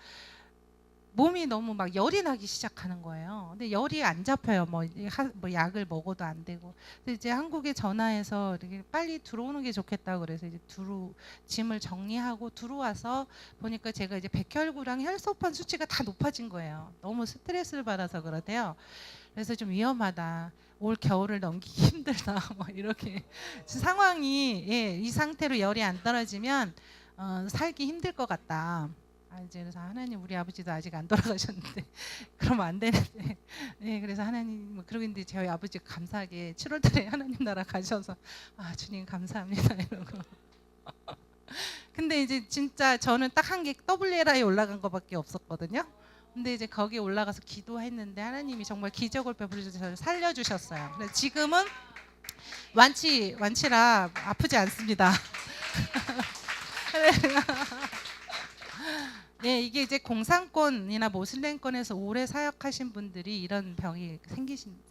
A: 몸이 너무 막 열이 나기 시작하는 거예요. 근데 열이 안 잡혀요. 뭐 약을 먹어도 안 되고. 근데 이제 한국에 전화해서 이렇게 빨리 들어오는 게 좋겠다고 그래서 이제 짐을 정리하고 들어와서 보니까 제가 이제 백혈구랑 혈소판 수치가 다 높아진 거예요. 너무 스트레스를 받아서 그러대요. 그래서 좀 위험하다. 올 겨울을 넘기기 힘들다. 뭐 이렇게 상황이, 이 상태로 열이 안 떨어지면 살기 힘들 것 같다. 이제 그래서 하나님, 우리 아버지도 아직 안 돌아가셨는데 그러면 안 되는데, 네, 그래서 하나님 뭐 그러고 있는데 저희 아버지 감사하게 7월달에 하나님 나라 가셔서 주님 감사합니다 이러고. 근데 이제 진짜 저는 딱 한 게 WLI에 올라간 거밖에 없었거든요. 근데 이제 거기 올라가서 기도했는데 하나님이 정말 기적을 베풀어서 저를 살려주셨어요. 그래서 지금은 완치라 아프지 않습니다. 네, 이게 이제 공산권이나 모슬렘권에서 오래 사역하신 분들이 이런 병이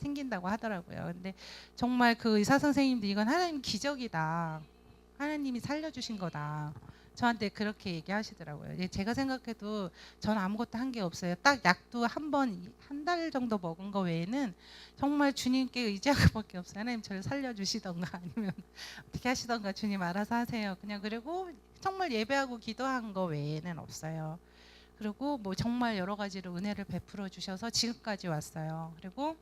A: 생긴다고 하더라고요. 근데 정말 그 의사 선생님도 이건 하나님 기적이다. 하나님이 살려주신 거다. 저한테 그렇게 얘기하시더라고요. 제가 생각해도 저는 아무것도 한 게 없어요. 딱 약도 한 달 정도 먹은 거 외에는 정말 주님께 의지한 것밖에 없어요. 하나님 저를 살려주시던가 아니면 어떻게 하시던가 주님 알아서 하세요. 그냥 그리고 정말 예배하고 기도한 거 외에는 없어요. 그리고 뭐 정말 여러 가지로 은혜를 베풀어 주셔서 지금까지 왔어요. 그리고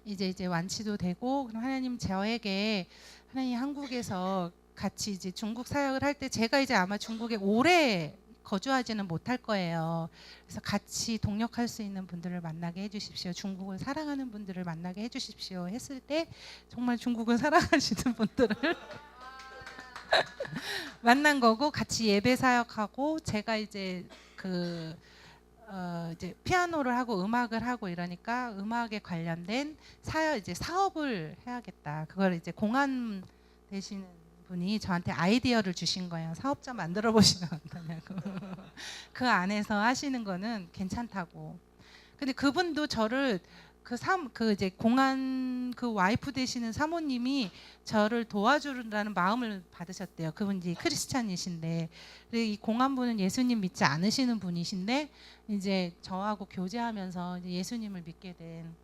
A: 이제 완치도 되고, 그럼 하나님 저에게 하나님 한국에서 같이 이제 중국 사역을 할 때 제가 이제 아마 중국에 오래 거주하지는 못할 거예요. 그래서 같이 동역할 수 있는 분들을 만나게 해주십시오. 중국을 사랑하는 분들을 만나게 해주십시오. 했을 때 정말 중국을 사랑하시는 분들을 만난 거고 같이 예배 사역하고 제가 이제 이제 피아노를 하고 음악을 하고 이러니까 음악에 관련된 이제 사업을 해야겠다. 그걸 이제 공안 되시는 분이 저한테 아이디어를 주신 거예요. 사업자 만들어 보시면 어떠냐고. 그 안에서 하시는 거는 괜찮다고. 근데 그분도 저를 그 이제 공안 그 와이프 되시는 사모님이 저를 도와주라는 마음을 받으셨대요. 그분이 크리스찬이신데, 이 공안부는 예수님 믿지 않으시는 분이신데 이제 저하고 교제하면서 이제 예수님을 믿게 된.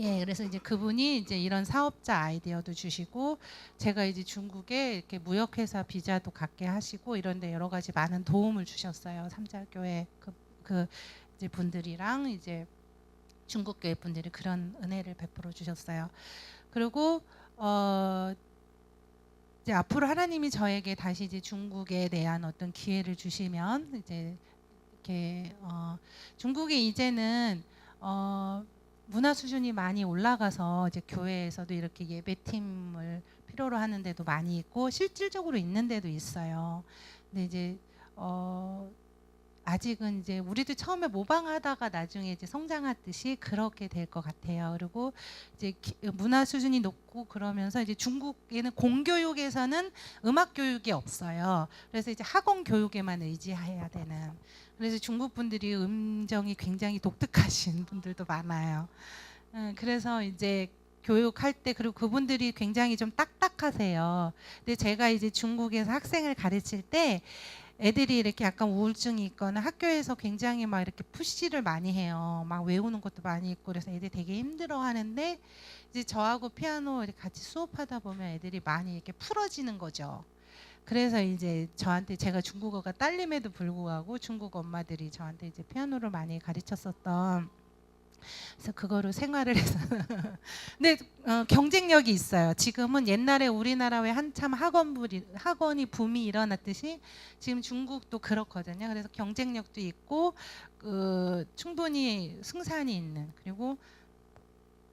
A: 예, 그래서 이제 그분이 이제 이런 사업자 아이디어도 주시고 제가 이제 중국에 이렇게 무역회사 비자도 갖게 하시고 이런데 여러 가지 많은 도움을 주셨어요. 삼자교회 그 이제 분들이랑 이제 중국 교회 분들이 그런 은혜를 베풀어 주셨어요. 그리고 이제 앞으로 하나님이 저에게 다시 이제 중국에 대한 어떤 기회를 주시면 이제 이렇게 중국이 이제는 문화 수준이 많이 올라가서 이제 교회에서도 이렇게 예배팀을 필요로 하는 데도 많이 있고 실질적으로 있는 데도 있어요. 근데 이제 아직은 이제 우리도 처음에 모방하다가 나중에 이제 성장하듯이 그렇게 될 것 같아요. 그리고 이제 문화 수준이 높고 그러면서 이제 중국에는 공교육에서는 음악 교육이 없어요. 그래서 이제 학원 교육에만 의지해야 되는. 그래서 중국 분들이 음정이 굉장히 독특하신 분들도 많아요. 그래서 이제 교육할 때 그리고 그분들이 굉장히 좀 딱딱하세요. 근데 제가 이제 중국에서 학생을 가르칠 때 애들이 이렇게 약간 우울증이 있거나 학교에서 굉장히 막 이렇게 푸시를 많이 해요. 막 외우는 것도 많이 있고 그래서 애들이 되게 힘들어 하는데 이제 저하고 피아노 이렇게 같이 수업하다 보면 애들이 많이 이렇게 풀어지는 거죠. 그래서 이제 저한테 제가 중국어가 딸림에도 불구하고 중국 엄마들이 저한테 이제 피아노를 많이 가르쳤었던. 그래서 그거로 생활을 해서 근데 경쟁력이 있어요. 지금은 옛날에 우리나라 왜 한참 학원이 붐이 일어났듯이 지금 중국도 그렇거든요. 그래서 경쟁력도 있고 충분히 승산이 있는. 그리고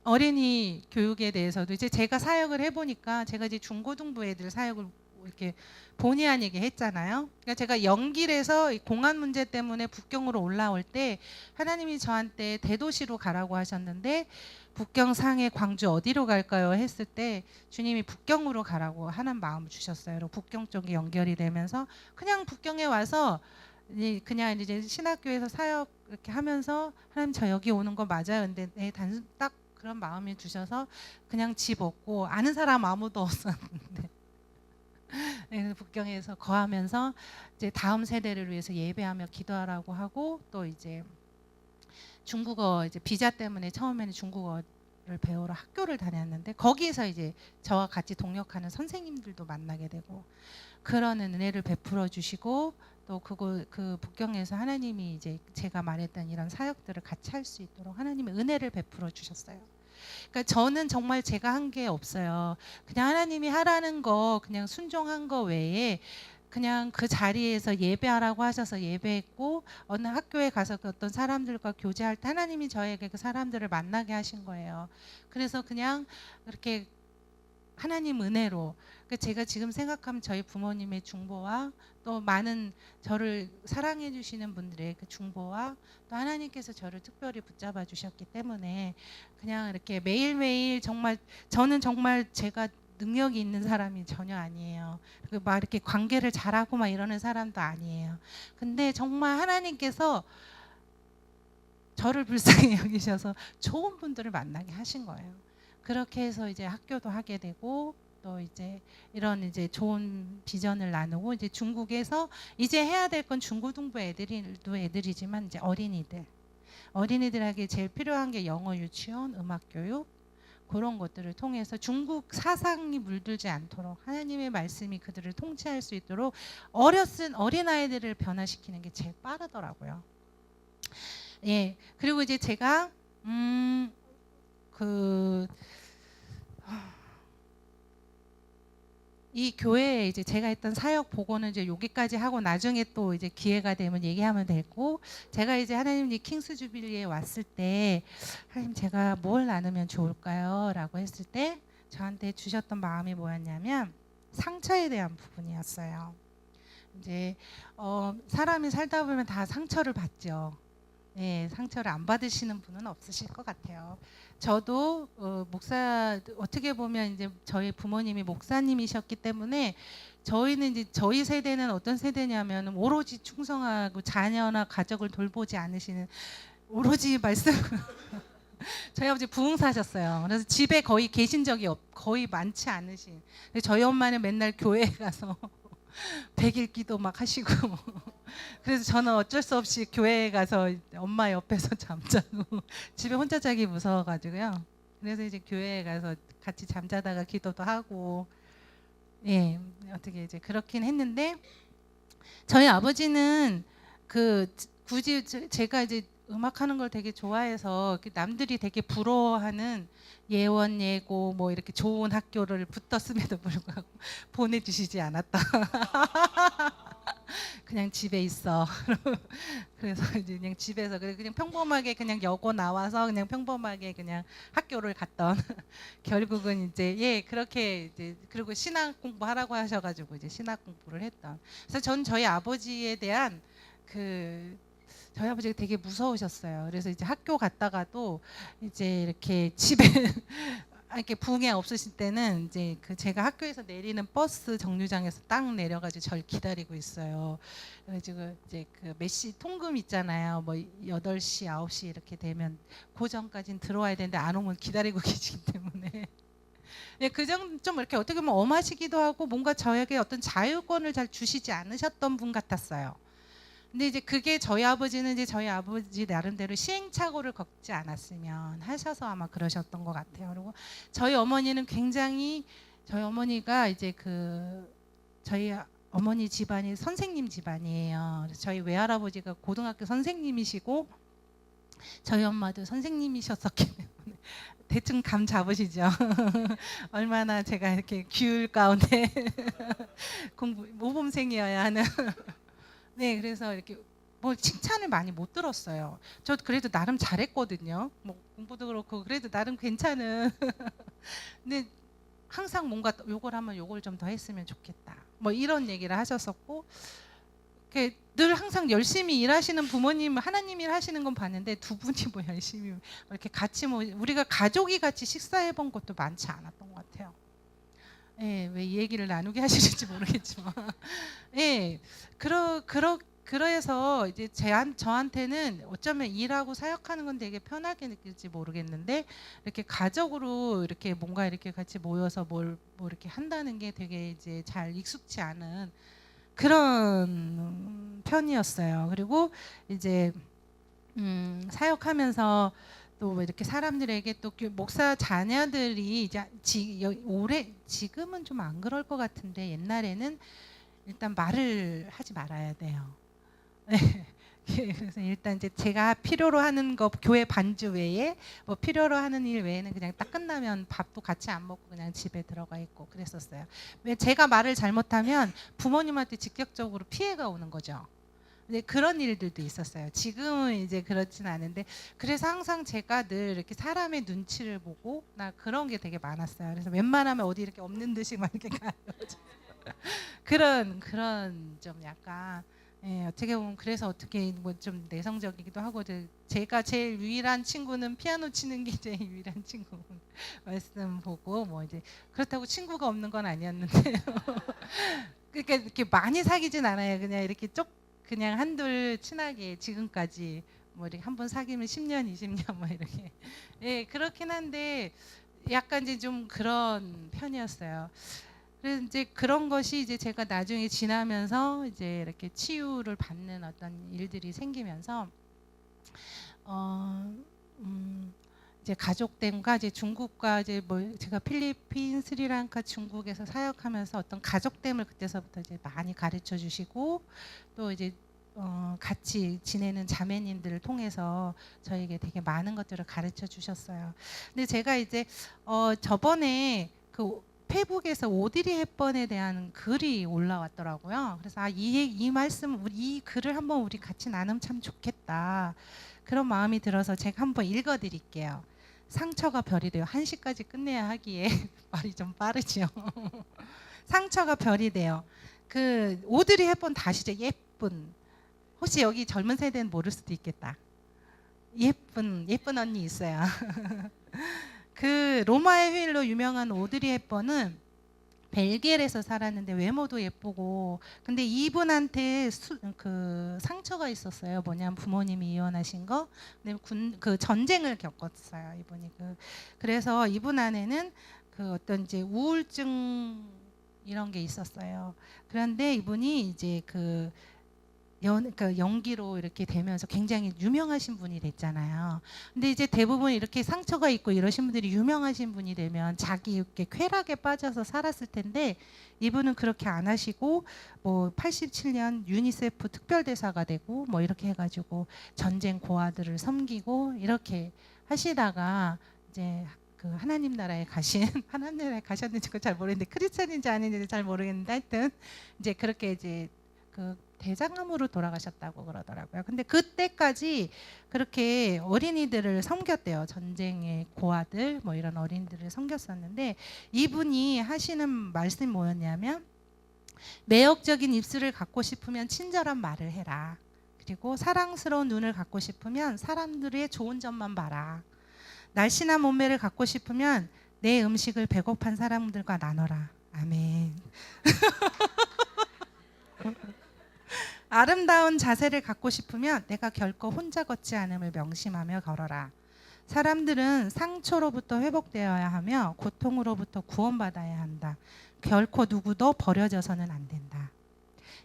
A: 어린이 교육에 대해서도 이제 제가 사역을 해보니까 제가 이제 중고등부 애들 사역을 이렇게 본의 아니게 했잖아요. 그러니까 제가 연길에서 공안 문제 때문에 북경으로 올라올 때 하나님이 저한테 대도시로 가라고 하셨는데 북경, 상해, 광주 어디로 갈까요? 했을 때 주님이 북경으로 가라고 하는 마음을 주셨어요. 그리고 북경 쪽에 연결이 되면서 그냥 북경에 와서 그냥 이제 신학교에서 사역 이렇게 하면서 하나님 저 여기 오는 거 맞아요. 근데 딱 그런 마음이 주셔서 그냥 집 없고 아는 사람 아무도 없었는데 북경에서 거하면서 이제 다음 세대를 위해서 예배하며 기도하라고 하고 또 이제 중국어 이제 비자 때문에 처음에는 중국어를 배우러 학교를 다녔는데 거기에서 이제 저와 같이 동역하는 선생님들도 만나게 되고 그런 은혜를 베풀어 주시고 또 그 북경에서 하나님이 이제 제가 말했던 이런 사역들을 같이 할 수 있도록 하나님의 은혜를 베풀어 주셨어요. 그러니까 저는 정말 제가 한 게 없어요. 그냥 하나님이 하라는 거 그냥 순종한 거 외에 그냥 그 자리에서 예배하라고 하셔서 예배했고 어느 학교에 가서 그 어떤 사람들과 교제할 때 하나님이 저에게 그 사람들을 만나게 하신 거예요. 그래서 그냥 그렇게 하나님 은혜로 제가 지금 생각하면 저희 부모님의 중보와 또 많은 저를 사랑해 주시는 분들의 그 중보와 또 하나님께서 저를 특별히 붙잡아 주셨기 때문에 그냥 이렇게 매일매일 정말 저는 정말 제가 능력이 있는 사람이 전혀 아니에요. 막 이렇게 관계를 잘하고 막 이러는 사람도 아니에요. 근데 정말 하나님께서 저를 불쌍히 여기셔서 좋은 분들을 만나게 하신 거예요. 그렇게 해서 이제 학교도 하게 되고 또 이제 이런 이제 좋은 비전을 나누고 이제 중국에서 이제 해야 될 건 중고등부 애들이지만 이제 어린이들에게 제일 필요한 게 영어 유치원, 음악 교육 그런 것들을 통해서 중국 사상이 물들지 않도록 하나님의 말씀이 그들을 통치할 수 있도록 어린아이들을 변화시키는 게 제일 빠르더라고요. 예. 그리고 이제 제가 그 이 교회에 이제 제가 했던 사역 보고는 이제 여기까지 하고 나중에 또 이제 기회가 되면 얘기하면 되고, 제가 이제 하나님 이 킹스 주빌리에 왔을 때 하나님 제가 뭘 나누면 좋을까요? 라고 했을 때 저한테 주셨던 마음이 뭐였냐면 상처에 대한 부분이었어요. 이제 사람이 살다 보면 다 상처를 받죠. 예, 상처를 안 받으시는 분은 없으실 것 같아요. 저도 목사 어떻게 보면 이제 저희 부모님이 목사님이셨기 때문에 저희는 이제 저희 세대는 어떤 세대냐면 오로지 충성하고 자녀나 가족을 돌보지 않으시는 오로지 말씀 저희 아버지 부흥사셨어요. 그래서 집에 거의 계신 적이 거의 많지 않으신. 저희 엄마는 맨날 교회에 가서 100일 기도 막 하시고 그래서 저는 어쩔 수 없이 교회에 가서 엄마 옆에서 잠자고 집에 혼자 자기 무서워가지고요. 그래서 이제 교회에 가서 같이 잠자다가 기도도 하고, 예, 어떻게 이제 그렇긴 했는데 저희 아버지는 그 굳이 제가 이제 음악하는 걸 되게 좋아해서 남들이 되게 부러워하는 예원 예고 뭐 이렇게 좋은 학교를 붙었음에도 불구하고 보내주시지 않았다. 그냥 집에 있어. 그래서 이제 그냥 집에서 그냥 평범하게 그냥 여고 나와서 그냥 평범하게 그냥 학교를 갔던 결국은 이제 예 그렇게 이제 그리고 신학 공부하라고 하셔가지고 이제 신학 공부를 했던. 그래서 전 저희 아버지에 대한 저희 아버지가 되게 무서우셨어요. 그래서 이제 학교 갔다가도 이제 이렇게 집에 이렇게 부흥회 없으실 때는 이제 제가 학교에서 내리는 버스 정류장에서 딱 내려가지고 절 기다리고 있어요. 그래가지고 이제 메시 통금 있잖아요. 뭐 8시, 9시 이렇게 되면 그 전까지는 들어와야 되는데 안 오면 기다리고 계시기 때문에. 예, 좀 이렇게 어떻게 보면 엄하시기도 하고 뭔가 저에게 어떤 자유권을 잘 주시지 않으셨던 분 같았어요. 근데 이제 그게 저희 아버지는 이제 저희 아버지 나름대로 시행착오를 겪지 않았으면 하셔서 아마 그러셨던 것 같아요. 그리고 저희 어머니는 굉장히 저희 어머니가 이제 저희 어머니 집안이 선생님 집안이에요. 그래서 저희 외할아버지가 고등학교 선생님이시고 저희 엄마도 선생님이셨었기 때문에 대충 감 잡으시죠. 얼마나 제가 이렇게 규율 가운데 모범생이어야 하는. 네, 그래서 이렇게 뭐 칭찬을 많이 못 들었어요. 저 그래도 나름 잘했거든요. 뭐 공부도 그렇고 그래도 나름 괜찮은. 근데 항상 뭔가 요걸 하면 요걸 좀 더 했으면 좋겠다. 뭐 이런 얘기를 하셨었고, 늘 항상 열심히 일하시는 부모님, 하나님 일 하시는 건 봤는데 두 분이 뭐 열심히 이렇게 같이 뭐 우리가 가족이 같이 식사해 본 것도 많지 않았던 것 같아요. 예, 왜 이 얘기를 나누게 하시는지 모르겠지만, 예, 그래서 이제 저한테는 어쩌면 일하고 사역하는 건 되게 편하게 느낄지 모르겠는데 이렇게 가족으로 이렇게 뭔가 이렇게 같이 모여서 뭐 이렇게 한다는 게 되게 이제 잘 익숙치 않은 그런 편이었어요. 그리고 이제 사역하면서 또 이렇게 사람들에게 또 목사 자녀들이 이제 지금은 좀 안 그럴 것 같은데 옛날에는 일단 말을 하지 말아야 돼요. 그래서 일단 이제 제가 필요로 하는 거 교회 반주 외에 뭐 필요로 하는 일 외에는 그냥 딱 끝나면 밥도 같이 안 먹고 그냥 집에 들어가 있고 그랬었어요. 왜 제가 말을 잘못하면 부모님한테 직접적으로 피해가 오는 거죠. 근데 그런 일들도 있었어요. 지금은 이제 그렇진 않은데 그래서 항상 제가 늘 이렇게 사람의 눈치를 보고 나 그런 게 되게 많았어요. 그래서 웬만하면 어디 이렇게 없는 듯이 막 이렇게 가요. 그런 좀 약간 예, 어떻게 보면 그래서 어떻게 뭐 좀 내성적이기도 하고 제가 제일 유일한 친구는 피아노 치는 게 제일 유일한 친구 말씀 보고 뭐 이제 그렇다고 친구가 없는 건 아니었는데 그러니까 이렇게 많이 사귀진 않아요. 그냥 이렇게 그냥 한둘 친하게 지금까지 뭐 이렇게 한 번 사귀면 10년, 20년 뭐 이렇게 예 그렇긴 한데 약간 이제 좀 그런 편이었어요. 그래서 이제 그런 것이 이제 제가 나중에 지나면서 이제 이렇게 치유를 받는 어떤 일들이 생기면서 이제 가족됨과 이제 중국과 이제 뭐 제가 필리핀, 스리랑카, 중국에서 사역하면서 어떤 가족됨을 그때서부터 이제 많이 가르쳐 주시고 또 이제 같이 지내는 자매님들을 통해서 저에게 되게 많은 것들을 가르쳐 주셨어요. 근데 제가 이제 저번에 페북에서 오드리 헵번에 대한 글이 올라왔더라고요. 그래서 이 말씀, 이 글을 한번 우리 같이 나누면 참 좋겠다. 그런 마음이 들어서 제가 한번 읽어드릴게요. 상처가 별이 돼요. 1시까지 끝내야 하기에 말이 좀 빠르지요. 상처가 별이 돼요. 그 오드리 헵번 다 아시죠? 예쁜. 혹시 여기 젊은 세대는 모를 수도 있겠다. 예쁜 언니 있어요. 그 로마의 휴일로 유명한 오드리 헵번은 벨기에에서 살았는데 외모도 예쁘고, 근데 이분한테 그 상처가 있었어요. 뭐냐면 부모님이 이혼하신 거, 근데 그 전쟁을 겪었어요. 이분이 그래서 이분 안에는 그 어떤 이제 우울증 이런 게 있었어요. 그런데 이분이 이제 그 연기로 이렇게 되면서 굉장히 유명하신 분이 됐잖아요. 근데 이제 대부분 이렇게 상처가 있고 이러신 분들이 유명하신 분이 되면 자기 이렇게 쾌락에 빠져서 살았을 텐데, 이분은 그렇게 안 하시고 뭐 87년 유니세프 특별대사가 되고 뭐 이렇게 해가지고 전쟁 고아들을 섬기고 이렇게 하시다가 이제 그 하나님 나라에 가신 하나님 나라에 가셨는지 잘 모르겠는데, 크리스찬인지 아닌지 잘 모르겠는데, 하여튼 이제 그렇게 이제 그 대장암으로 돌아가셨다고 그러더라고요. 근데 그때까지 그렇게 어린이들을 섬겼대요. 전쟁의 고아들 뭐 이런 어린이들을 섬겼었는데, 이분이 하시는 말씀이 뭐였냐면, 매혹적인 입술을 갖고 싶으면 친절한 말을 해라. 그리고 사랑스러운 눈을 갖고 싶으면 사람들의 좋은 점만 봐라. 날씬한 몸매를 갖고 싶으면 내 음식을 배고픈 사람들과 나눠라. 아멘. 아름다운 자세를 갖고 싶으면 내가 결코 혼자 걷지 않음을 명심하며 걸어라. 사람들은 상처로부터 회복되어야 하며 고통으로부터 구원받아야 한다. 결코 누구도 버려져서는 안 된다.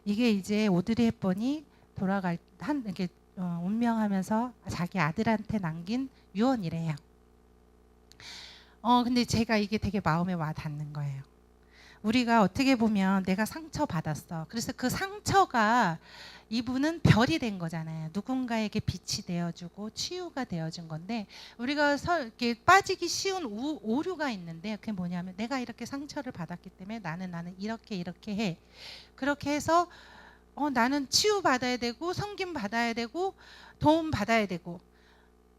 A: 이게 이제 오드리 헵번이 돌아갈 이렇게 운명하면서 자기 아들한테 남긴 유언이래요. 근데 제가 이게 되게 마음에 와 닿는 거예요. 우리가 어떻게 보면 내가 상처받았어. 그래서 그 상처가 이분은 별이 된 거잖아요. 누군가에게 빛이 되어주고 치유가 되어준 건데, 우리가 이렇게 빠지기 쉬운 오류가 있는데, 그게 뭐냐면 내가 이렇게 상처를 받았기 때문에 나는 이렇게 해. 그렇게 해서 나는 치유받아야 되고 섬김 받아야 되고 도움 받아야 되고,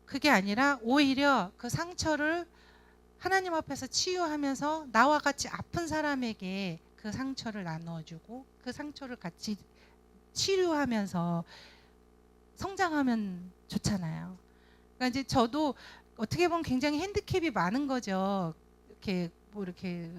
A: 그게 아니라 오히려 그 상처를 하나님 앞에서 치유하면서 나와 같이 아픈 사람에게 그 상처를 나누어주고 그 상처를 같이 치료하면서 성장하면 좋잖아요. 그러니까 이제 저도 어떻게 보면 굉장히 핸디캡이 많은 거죠. 이렇게 뭐 이렇게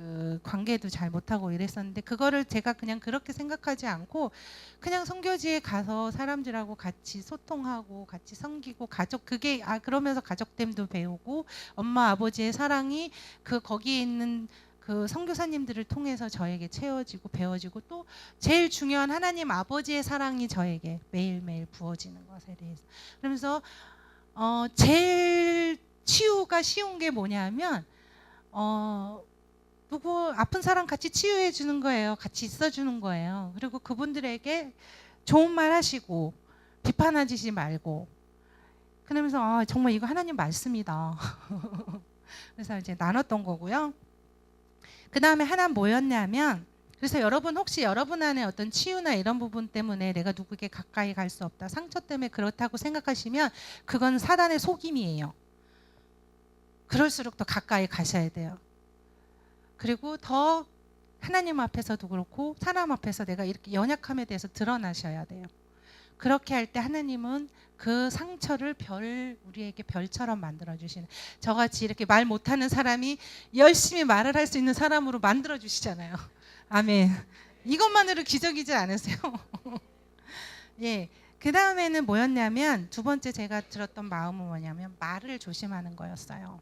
A: 관계도 잘 못하고 이랬었는데, 그거를 제가 그냥 그렇게 생각하지 않고 그냥 선교지에 가서 사람들하고 같이 소통하고 같이 섬기고 그게 그러면서 가족됨도 배우고 엄마 아버지의 사랑이 거기에 있는 그 선교사님들을 통해서 저에게 채워지고 배워지고, 또 제일 중요한 하나님 아버지의 사랑이 저에게 매일매일 부어지는 것에 대해서, 그러면서 제일 치유가 쉬운 게 뭐냐면 누구 아픈 사람 같이 치유해 주는 거예요. 같이 있어 주는 거예요. 그리고 그분들에게 좋은 말 하시고 비판하지 말고, 그러면서 정말 이거 하나님 말씀이다. 그래서 이제 나눴던 거고요. 그 다음에 하나 뭐였냐면, 그래서 여러분 혹시 여러분 안에 어떤 치유나 이런 부분 때문에 내가 누구에게 가까이 갈 수 없다, 상처 때문에 그렇다고 생각하시면 그건 사단의 속임이에요. 그럴수록 더 가까이 가셔야 돼요. 그리고 더 하나님 앞에서도 그렇고 사람 앞에서 내가 이렇게 연약함에 대해서 드러나셔야 돼요. 그렇게 할 때 하나님은 그 상처를 우리에게 별처럼 만들어 주시는, 저같이 이렇게 말 못하는 사람이 열심히 말을 할 수 있는 사람으로 만들어 주시잖아요. 아멘. 이것만으로 기적이지 않으세요? 예. 그 다음에는 뭐였냐면, 두 번째 제가 들었던 마음은 뭐냐면 말을 조심하는 거였어요.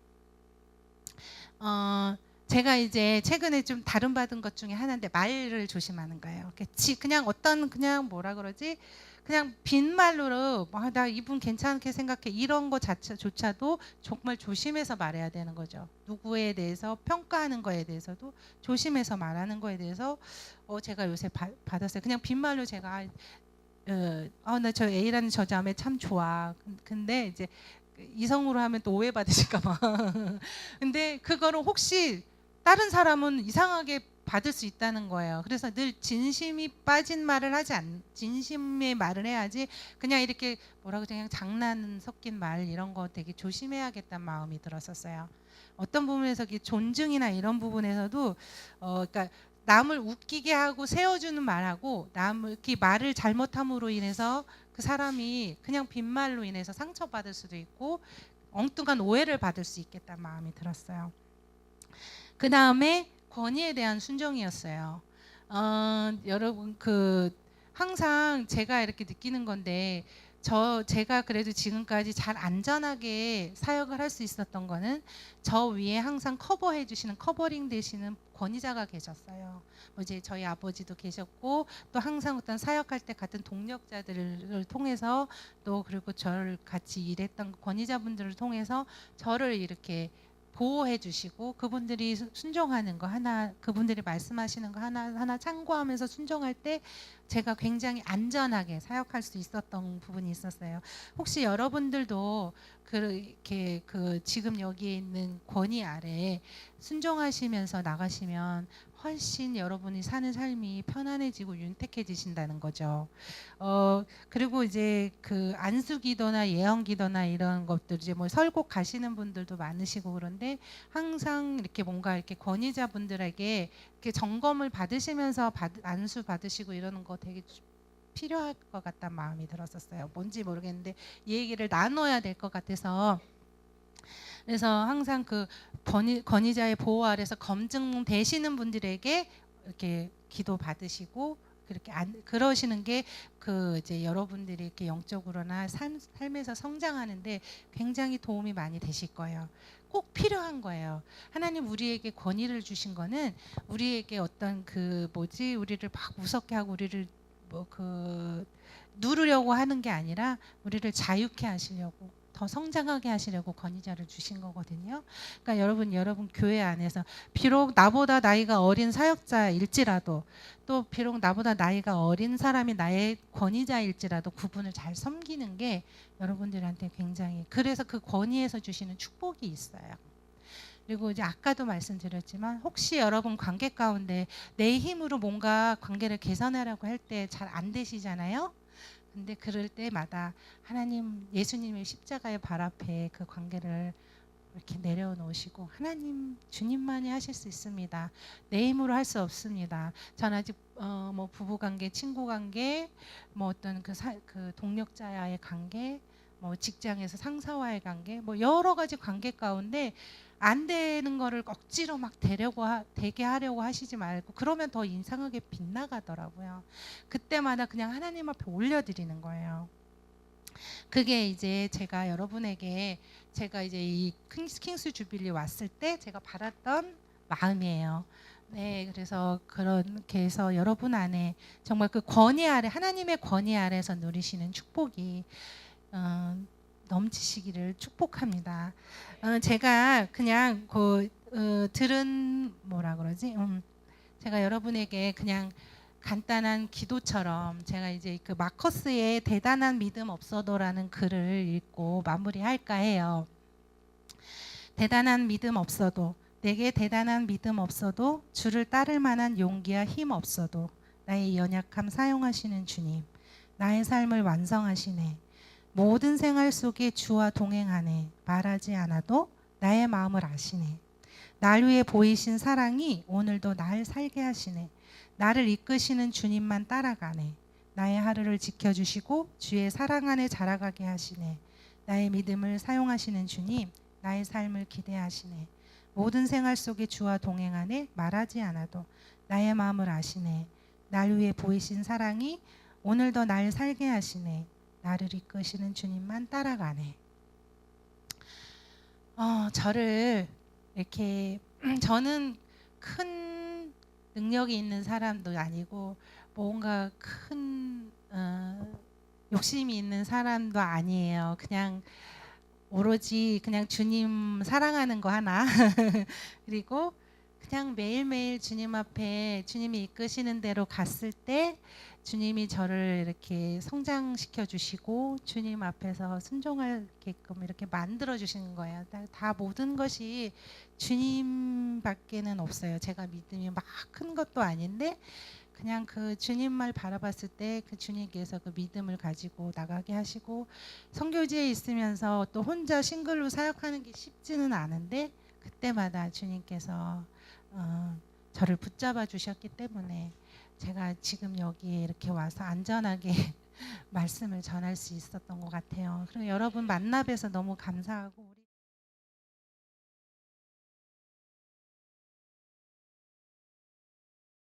A: 제가 이제 최근에 좀 다룬받은 것 중에 하나인데, 말을 조심하는 거예요. 그냥 그냥 뭐라 그러지? 그냥 빈말로 나 이분 괜찮게 생각해 이런 거 자체조차도 정말 조심해서 말해야 되는 거죠. 누구에 대해서 평가하는 거에 대해서도 조심해서 말하는 거에 대해서 제가 요새 받았어요. 그냥 빈말로 제가 나 저 A라는 저 자매 참 좋아. 근데 이제 이성으로 하면 또 오해받으실까 봐. 근데 그거를 혹시 다른 사람은 이상하게 받을 수 있다는 거예요. 그래서 늘 진심이 빠진 말을 진심의 말을 해야지 그냥 이렇게 뭐라고 그냥 장난 섞인 말 이런 거 되게 조심해야겠다는 마음이 들었었어요. 어떤 부분에서 존중이나 이런 부분에서도 그러니까 남을 웃기게 하고 세워주는 말하고 남을 이렇게 말을 잘못함으로 인해서 그 사람이 그냥 빈말로 인해서 상처받을 수도 있고 엉뚱한 오해를 받을 수 있겠다는 마음이 들었어요. 그 다음에 권위에 대한 순종이었어요. 여러분 항상 제가 이렇게 느끼는 건데 제가 그래도 지금까지 잘 안전하게 사역을 할 수 있었던 거는 저 위에 항상 커버해 주시는 커버링 되시는 권위자가 계셨어요. 이제 저희 아버지도 계셨고 또 항상 어떤 사역할 때 같은 동력자들을 통해서 또 그리고 저를 같이 일했던 권위자분들을 통해서 저를 이렇게 보호해 주시고 그분들이 순종하는 거 하나 그분들이 말씀하시는 거 하나 참고하면서 순종할 때 제가 굉장히 안전하게 사역할 수 있었던 부분이 있었어요. 혹시 여러분들도 그렇게 지금 여기에 있는 권위 아래 순종하시면서 나가시면 훨씬 여러분이 사는 삶이 편안해지고 윤택해지신다는 거죠. 그리고 이제 안수기도나 예언기도나 이런 것들 이제 뭐 설곡 가시는 분들도 많으시고 그런데 항상 이렇게 뭔가 이렇게 권위자분들에게 이렇게 점검을 받으시면서 안수 받으시고 이러는 거 되게 필요할 것 같다는 마음이 들었었어요. 뭔지 모르겠는데 이 얘기를 나눠야 될 것 같아서 그래서 항상 권위자의 보호 아래서 검증되시는 분들에게 이렇게 기도 받으시고 그렇게 그러시는 게 이제 여러분들이 이렇게 영적으로나 삶에서 성장하는데 굉장히 도움이 많이 되실 거예요. 꼭 필요한 거예요. 하나님 우리에게 권위를 주신 거는 우리에게 어떤 우리를 막 무섭게 하고 우리를 누르려고 하는 게 아니라 우리를 자유케 하시려고 더 성장하게 하시려고 권위자를 주신 거거든요. 그러니까 여러분 교회 안에서 비록 나보다 나이가 어린 사역자일지라도 또 비록 나보다 나이가 어린 사람이 나의 권위자일지라도 그분을 잘 섬기는 게 여러분들한테 굉장히 그래서 그 권위에서 주시는 축복이 있어요. 그리고 이제 아까도 말씀드렸지만 혹시 여러분 관계 가운데 내 힘으로 뭔가 관계를 개선하려고 할 때 잘 안 되시잖아요. 근데 그럴 때마다 하나님 예수님의 십자가의 발 앞에 그 관계를 이렇게 내려놓으시고 하나님 주님만이 하실 수 있습니다. 내 힘으로 할 수 없습니다. 전 아직 뭐 부부관계, 친구관계, 뭐 어떤 그 동력자와의 관계, 뭐 직장에서 상사와의 관계, 뭐 여러 가지 관계 가운데 안 되는 거를 억지로 막 되게 하려고 하시지 말고 그러면 더 이상하게 빗나가더라고요. 그때마다 그냥 하나님 앞에 올려드리는 거예요. 그게 이제 제가 여러분에게 제가 이제 이 킹스 주빌리 왔을 때 제가 받았던 마음이에요. 네, 그래서 그렇게 해서 여러분 안에 정말 그 권위 아래 하나님의 권위 아래서 누리시는 축복이 넘치시기를 축복합니다. 제가 그냥 들은 뭐라 그러지? 제가 여러분에게 그냥 간단한 기도처럼 제가 이제 그 마커스의 대단한 믿음 없어도라는 글을 읽고 마무리할까 해요. 대단한 믿음 없어도 내게 대단한 믿음 없어도 주를 따를 만한 용기와 힘 없어도 나의 연약함 사용하시는 주님 나의 삶을 완성하시네. 모든 생활 속에 주와 동행하네. 말하지 않아도 나의 마음을 아시네. 날 위해 보이신 사랑이 오늘도 날 살게 하시네. 나를 이끄시는 주님만 따라가네. 나의 하루를 지켜주시고 주의 사랑 안에 자라가게 하시네. 나의 믿음을 사용하시는 주님, 나의 삶을 기대하시네. 모든 생활 속에 주와 동행하네. 말하지 않아도 나의 마음을 아시네. 날 위해 보이신 사랑이 오늘도 날 살게 하시네. 나를 이끄시는 주님만 따라가네. 저를 이렇게 저는 큰 능력이 있는 사람도 아니고 뭔가 큰 욕심이 있는 사람도 아니에요. 그냥 오로지 그냥 주님 사랑하는 거 하나 그리고 그냥 매일매일 주님 앞에 주님이 이끄시는 대로 갔을 때 주님이 저를 이렇게 성장시켜 주시고 주님 앞에서 순종하게끔 이렇게 만들어 주시는 거예요. 다 모든 것이 주님밖에는 없어요. 제가 믿음이 막 큰 것도 아닌데 그냥 그 주님만 바라봤을 때 그 주님께서 그 믿음을 가지고 나가게 하시고, 선교지에 있으면서 또 혼자 싱글로 사역하는 게 쉽지는 않은데 그때마다 주님께서 저를 붙잡아 주셨기 때문에 제가 지금 여기에 이렇게 와서 안전하게 말씀을 전할 수 있었던 것 같아요. 그리고 여러분 만나 뵈서 너무 감사하고 우리